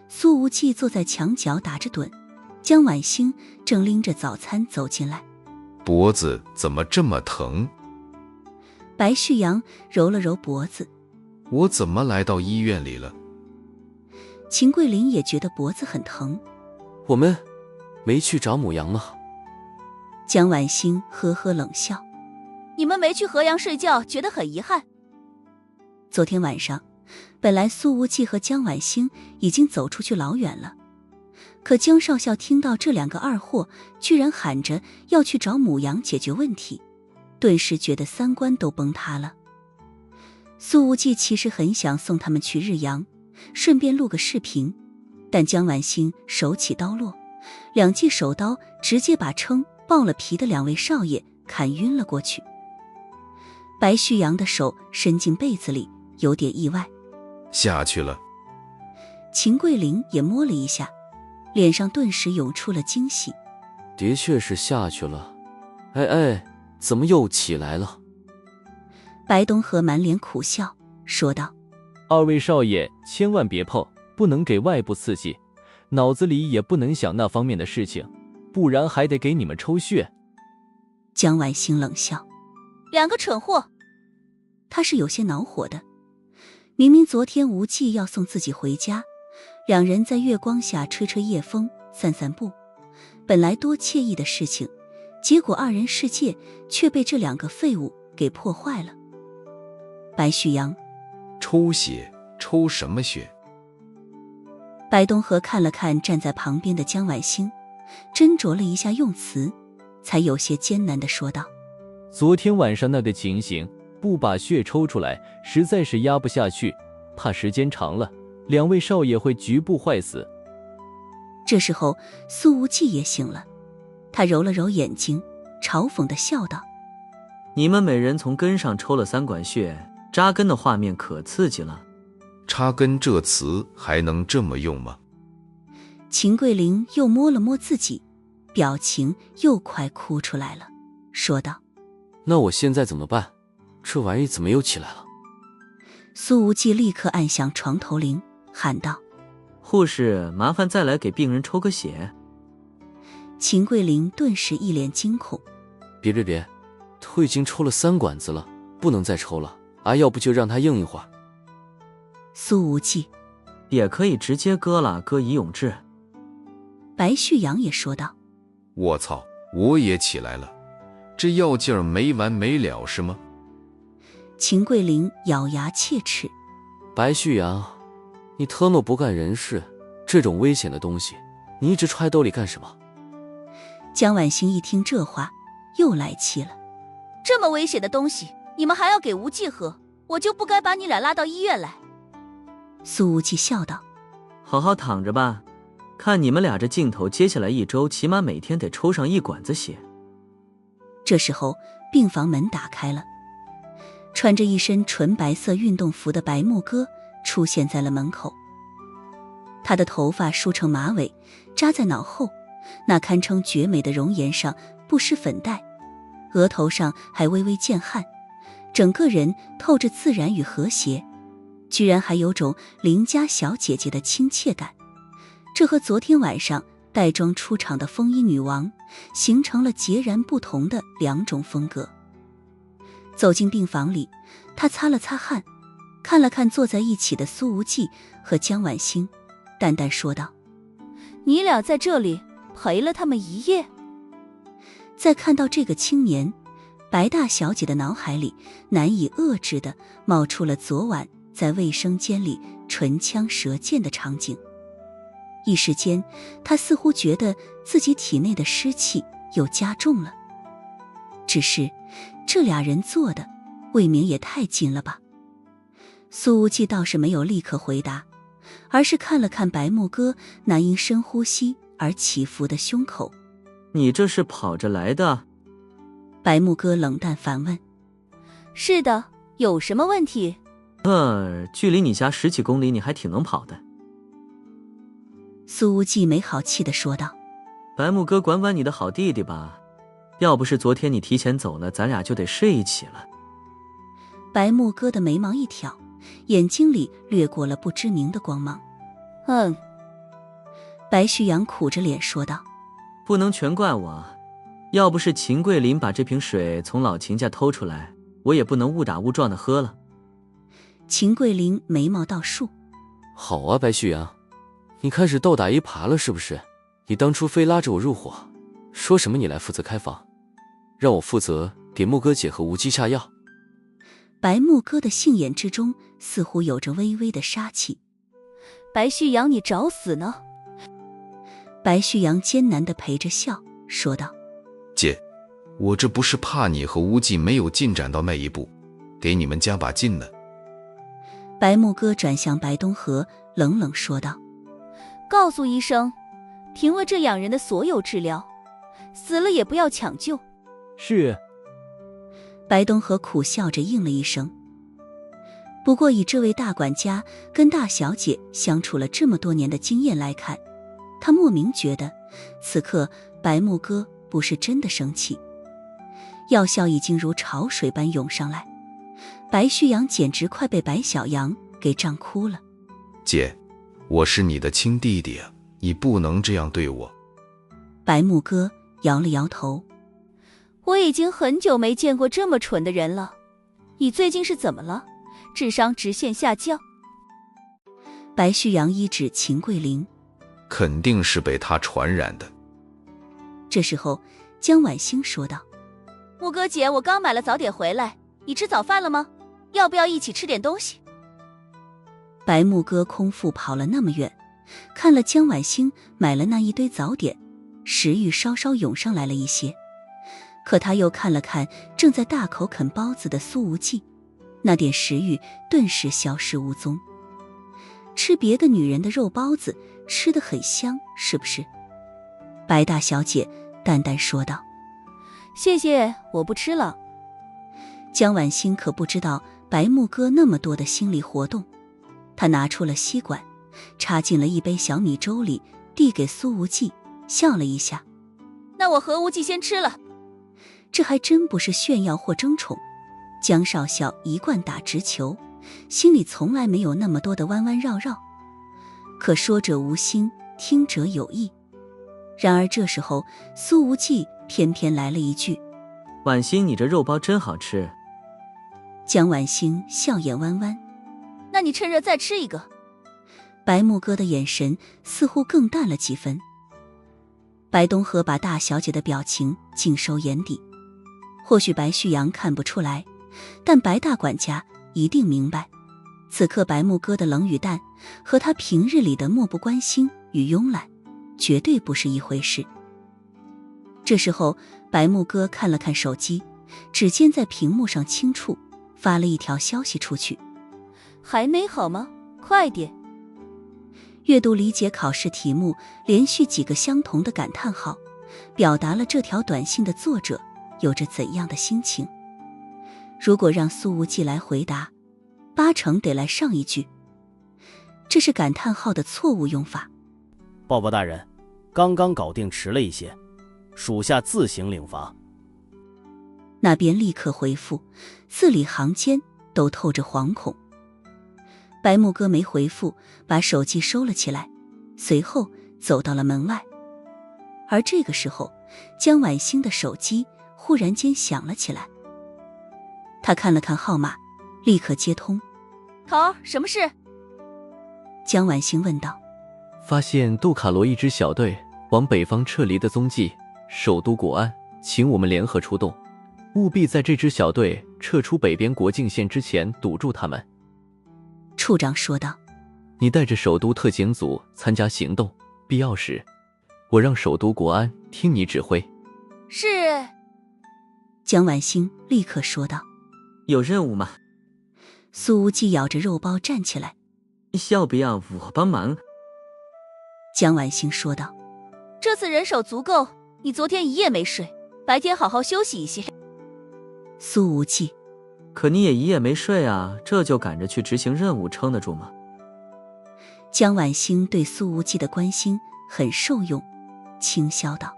苏无忌坐在墙角打着盹，江婉欣正拎着早餐走进来。脖子怎么这么疼？白旭阳揉了揉脖子，我怎么来到医院里了？秦桂林也觉得脖子很疼。我们没去找母羊吗？江婉欣呵呵冷笑：你们没去河阳睡觉，觉得很遗憾。昨天晚上本来苏无忌和江婉欣已经走出去老远了，可江少校听到这2个二货居然喊着要去找母羊解决问题，顿时觉得3观都崩塌了。苏无忌其实很想送他们去日阳，顺便录个视频，但江婉欣手起刀落，2记手刀直接把撑爆了皮的2位少爷砍晕了过去。白旭阳的手伸进被子里，有点意外。下去了。秦桂林也摸了一下，脸上顿时涌出了惊喜。的确是下去了。哎，怎么又起来了？白东河满脸苦笑说道：二位少爷千万别碰，不能给外部刺激，脑子里也不能想那方面的事情，不然还得给你们抽血。江婉欣冷笑2个蠢货。他是有些恼火的，明明昨天无忌要送自己回家，2人在月光下吹吹夜风散散步，本来多惬意的事情，结果2人世界却被这2个废物给破坏了。白旭阳：抽血？抽什么血？白东河看了看站在旁边的江婉欣，斟酌了一下用词，才有些艰难地说道：昨天晚上那个情形，不把血抽出来实在是压不下去，怕时间长了2位少爷会局部坏死。这时候苏无忌也醒了，他揉了揉眼睛，嘲讽地笑道：你们每人从根上抽了3管血，扎根的画面可刺激了。扎根这词还能这么用吗？秦桂林又摸了摸自己，表情又快哭出来了，说道：那我现在怎么办？这玩意怎么又起来了？苏无忌立刻按响床头铃，喊道：“护士，麻烦再来给病人抽个血。”秦桂林顿时一脸惊恐：“别，都已经抽了3管子了，不能再抽了啊！要不就让他硬一会儿。”苏无忌：“也可以直接割了，割以永志。”白旭阳也说道：“我操，我也起来了，这药劲儿没完没了是吗？”秦桂林咬牙切齿：“白旭阳，你特诺不干人事，这种危险的东西，你一直揣兜里干什么？”江婉欣一听这话，又来气了：“这么危险的东西，你们还要给无忌喝，我就不该把你俩拉到医院来。”苏无忌笑道：“好好躺着吧，看你们俩这劲头，接下来1周起码每天得抽上1管子血。”这时候，病房门打开了，穿着一身纯白色运动服的白木哥出现在了门口。他的头发梳成马尾，扎在脑后，那堪称绝美的容颜上不施粉黛，额头上还微微见汗，整个人透着自然与和谐，居然还有种邻家小姐姐的亲切感。这和昨天晚上带妆出场的风衣女王形成了截然不同的2种风格。走进病房里，他擦了擦汗，看了看坐在一起的苏无忌和江婉欣，淡淡说道：“你俩在这里陪了他们1夜。”再看到这个青年，白大小姐的脑海里难以遏制地冒出了昨晚在卫生间里唇枪舌剑的场景。一时间，她似乎觉得自己体内的湿气又加重了。只是这俩人做的未免也太近了吧。苏无忌倒是没有立刻回答，而是看了看白木哥那因深呼吸而起伏的胸口。“你这是跑着来的？”白木哥冷淡反问。“是的，有什么问题？”“距离你家10几公里，你还挺能跑的。”苏无忌没好气地说道。“白木哥，管管你的好弟弟吧，要不是昨天你提前走了，咱俩就得睡一起了。”白木哥的眉毛一挑，眼睛里掠过了不知名的光芒。“白旭阳苦着脸说道：“不能全怪我，要不是秦桂林把这瓶水从老秦家偷出来，我也不能误打误撞的喝了。”秦桂林眉毛倒竖：“好啊，白旭阳，你开始斗打一耙了是不是？你当初非拉着我入伙，说什么你来负责开房，让我负责给木哥姐和无忌下药。”白木哥的杏眼之中似乎有着微微的杀气。“白旭阳，你找死呢！”白旭阳艰难地陪着笑说道：“姐，我这不是怕你和无忌没有进展到那一步，给你们加把劲呢。”白木哥转向白东河，冷冷说道：“告诉医生，停了这2人的所有治疗，死了也不要抢救。”“是。”白东河苦笑着应了一声。不过以这位大管家跟大小姐相处了这么多年的经验来看，他莫名觉得此刻白木哥不是真的生气。药效已经如潮水般涌上来，白旭阳简直快被白小羊给胀哭了。“姐，我是你的亲弟弟啊，你不能这样对我。”白木哥摇了摇头：“我已经很久没见过这么蠢的人了，你最近是怎么了？智商直线下降。”白旭阳一指秦桂林：“肯定是被他传染的。”这时候江婉欣说道：“木哥姐，我刚买了早点回来，你吃早饭了吗？要不要一起吃点东西？”白木哥空腹跑了那么远，看了江婉欣买了那一堆早点，食欲稍稍涌上来了一些。可他又看了看正在大口啃包子的苏无忌，那点食欲顿时消失无踪。吃别的女人的肉包子吃得很香，是不是？白大小姐淡淡说道：“谢谢，我不吃了。”江婉欣可不知道白木哥那么多的心理活动，她拿出了吸管，插进了一杯小米粥里，递给苏无忌，笑了一下：“那我和无忌先吃了。”这还真不是炫耀或争宠，江少校一贯打直球，心里从来没有那么多的弯弯绕绕。可说者无心，听者有意。然而这时候，苏无忌偏偏来了一句：“婉欣，你这肉包真好吃。”江婉星笑眼弯弯：“那你趁热再吃一个。”白木哥的眼神似乎更淡了几分。白东河把大小姐的表情尽收眼底，或许白旭阳看不出来，但白大管家一定明白，此刻白木哥的冷与淡和他平日里的漠不关心与慵懒绝对不是一回事。这时候白木哥看了看手机，指尖在屏幕上轻触，发了一条消息出去：“还没好吗？快点！”阅读理解考试题目连续几个相同的感叹号，表达了这条短信的作者有着怎样的心情。如果让苏无忌来回答，8成得来上一句：“这是感叹号的错误用法。”报报大人，刚刚搞定，迟了一些，属下自行领罚。那边立刻回复，字里行间都透着惶恐。白木哥没回复，把手机收了起来，随后走到了门外。而这个时候，江婉星的手机忽然间响了起来。他看了看号码，立刻接通。“头儿，什么事？”江婉星问道。“发现杜卡罗一支小队往北方撤离的踪迹，首都国安请我们联合出动，务必在这支小队撤出北边国境线之前堵住他们。”处长说道。“你带着首都特警组参加行动，必要时我让首都国安听你指挥。”“是。”江婉星立刻说道。“有任务吗？”苏无忌咬着肉包站起来。“要不要我帮忙？”江婉星说道。“这次人手足够，你昨天一夜没睡，白天好好休息一些。”苏无忌。“可你也一夜没睡啊，这就赶着去执行任务，撑得住吗？”江婉星对苏无忌的关心很受用，轻笑道：“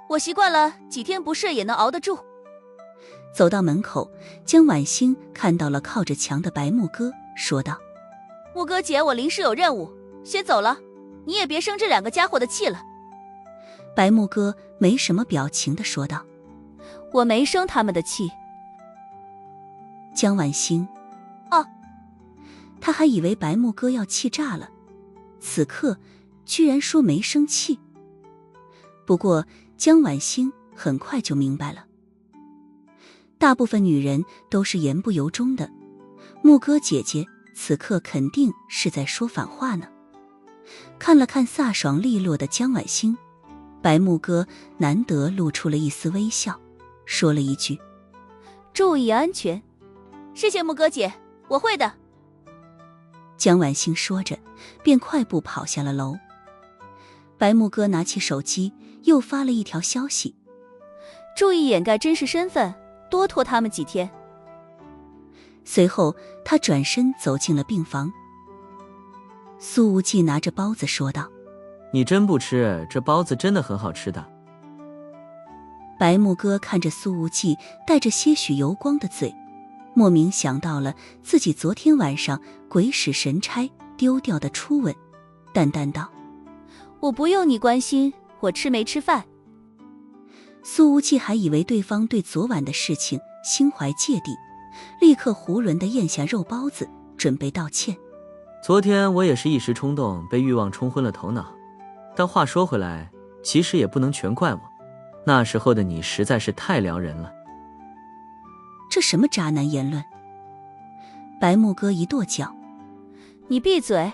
我习惯了，几天不睡也能熬得住。”走到门口，江婉星看到了靠着墙的白木哥，说道：“木哥姐，我临时有任务，先走了，你也别生这2个家伙的气了。”白木哥没什么表情地说道：“我没生他们的气。”江婉星，他还以为白木哥要气炸了，此刻居然说没生气。不过江婉星很快就明白了，大部分女人都是言不由衷的，木哥姐姐此刻肯定是在说反话呢。看了看飒爽利落的江婉星，白木哥难得露出了一丝微笑，说了一句：“注意安全。”“谢谢木哥姐，我会的。”江婉星说着便快步跑下了楼。白木哥拿起手机又发了一条消息：“注意掩盖真实身份，多拖他们几天。”随后他转身走进了病房。苏无忌拿着包子说道：“你真不吃，这包子真的很好吃的。”白木哥看着苏无忌带着些许油光的嘴，莫名想到了自己昨天晚上鬼使神差丢掉的初吻，淡淡道：“我不用你关心我吃没吃饭。”苏无忌还以为对方对昨晚的事情心怀芥蒂，立刻囫囵地咽下肉包子，准备道歉：“昨天我也是一时冲动，被欲望冲昏了头脑。但话说回来，其实也不能全怪我，那时候的你实在是太撩人了。”这什么渣男言论？白木哥一跺脚：“你闭嘴！”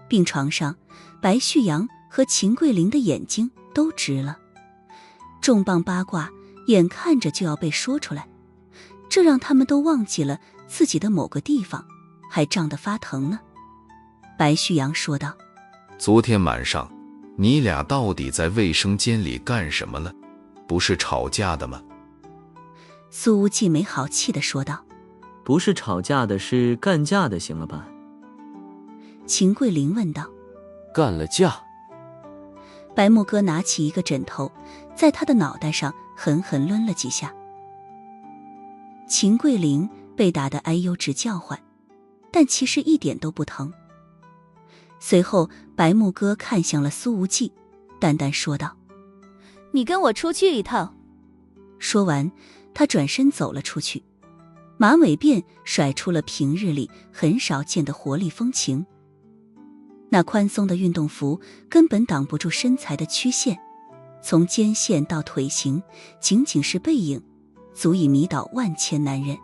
病床上，白旭阳和秦桂林的眼睛都直了。重磅八卦眼看着就要被说出来，这让他们都忘记了自己的某个地方还胀得发疼呢。白旭阳说道：“昨天晚上你俩到底在卫生间里干什么了？不是吵架的吗？”苏无忌没好气地说道：“不是吵架的，是干架的，行了吧？”秦桂林问道：“干了架？”白木哥拿起一个枕头，在他的脑袋上狠狠抡了几下。秦桂林被打得哎呦直叫唤，但其实一点都不疼。随后白木哥看向了苏无忌，淡淡说道：你跟我出去一趟。说完他转身走了出去，马尾辫甩出了平日里很少见的活力风情。那宽松的运动服根本挡不住身材的曲线，从肩线到腿型仅仅是背影，足以迷倒万千男人。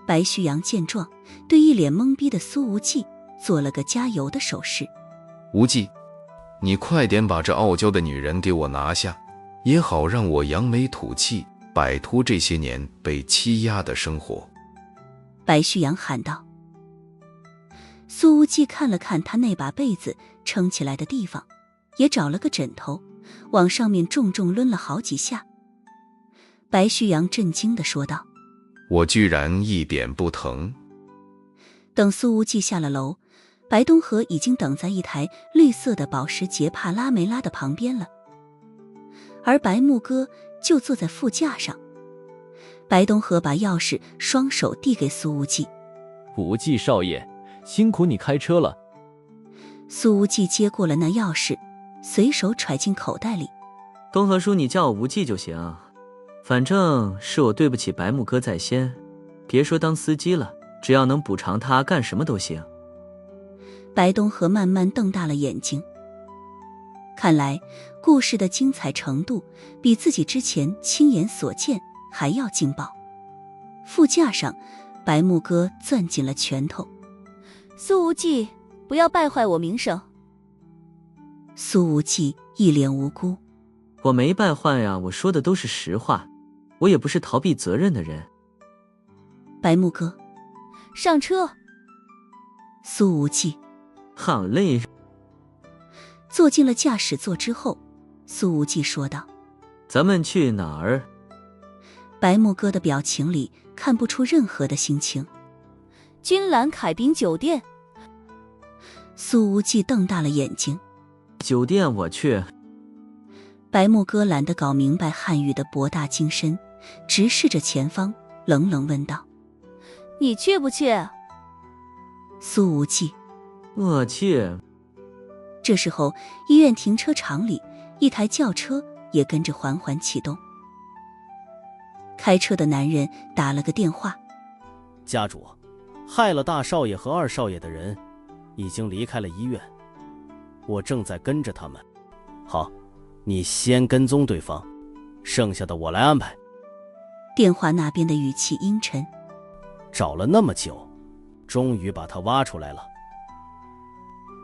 白须阳见状，对一脸懵逼的苏无忌做了个加油的手势。无忌，你快点把这傲娇的女人给我拿下，也好让我扬眉吐气，摆脱这些年被欺压的生活。白须阳喊道。苏无忌看了看他那把被子撑起来的地方，也找了个枕头往上面重重抡了好几下。白须阳震惊地说道：我居然一点不疼。等苏无忌下了楼，白东河已经等在一台绿色的保时捷帕拉梅拉的旁边了，而白木哥就坐在副驾上。白东河把钥匙双手递给苏无忌。无忌少爷，辛苦你开车了。苏无忌接过了那钥匙，随手揣进口袋里。东河叔，你叫我无忌就行，反正是我对不起白木哥在先，别说当司机了，只要能补偿他干什么都行。白东河慢慢瞪大了眼睛，看来故事的精彩程度比自己之前亲眼所见还要劲爆。副驾上，白木哥攥紧了拳头。苏无忌，不要败坏我名声。苏无忌一脸无辜。我没败坏呀，我说的都是实话，我也不是逃避责任的人。白木哥，上车。苏无忌，好累。坐进了驾驶座之后，苏无忌说道：咱们去哪儿？白木哥的表情里看不出任何的心情。君兰凯宾酒店。苏无忌瞪大了眼睛。酒店我去。白木哥懒得搞明白汉语的博大精深，直视着前方，冷冷问道：你去不去？苏无忌，我去。这时候医院停车场里，一台轿车也跟着缓缓启动。开车的男人打了个电话：家主，害了大少爷和二少爷的人已经离开了医院，我正在跟着他们。好，你先跟踪对方，剩下的我来安排。电话那边的语气阴沉。找了那么久，终于把他挖出来了。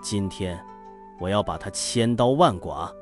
今天我要把他千刀万剐。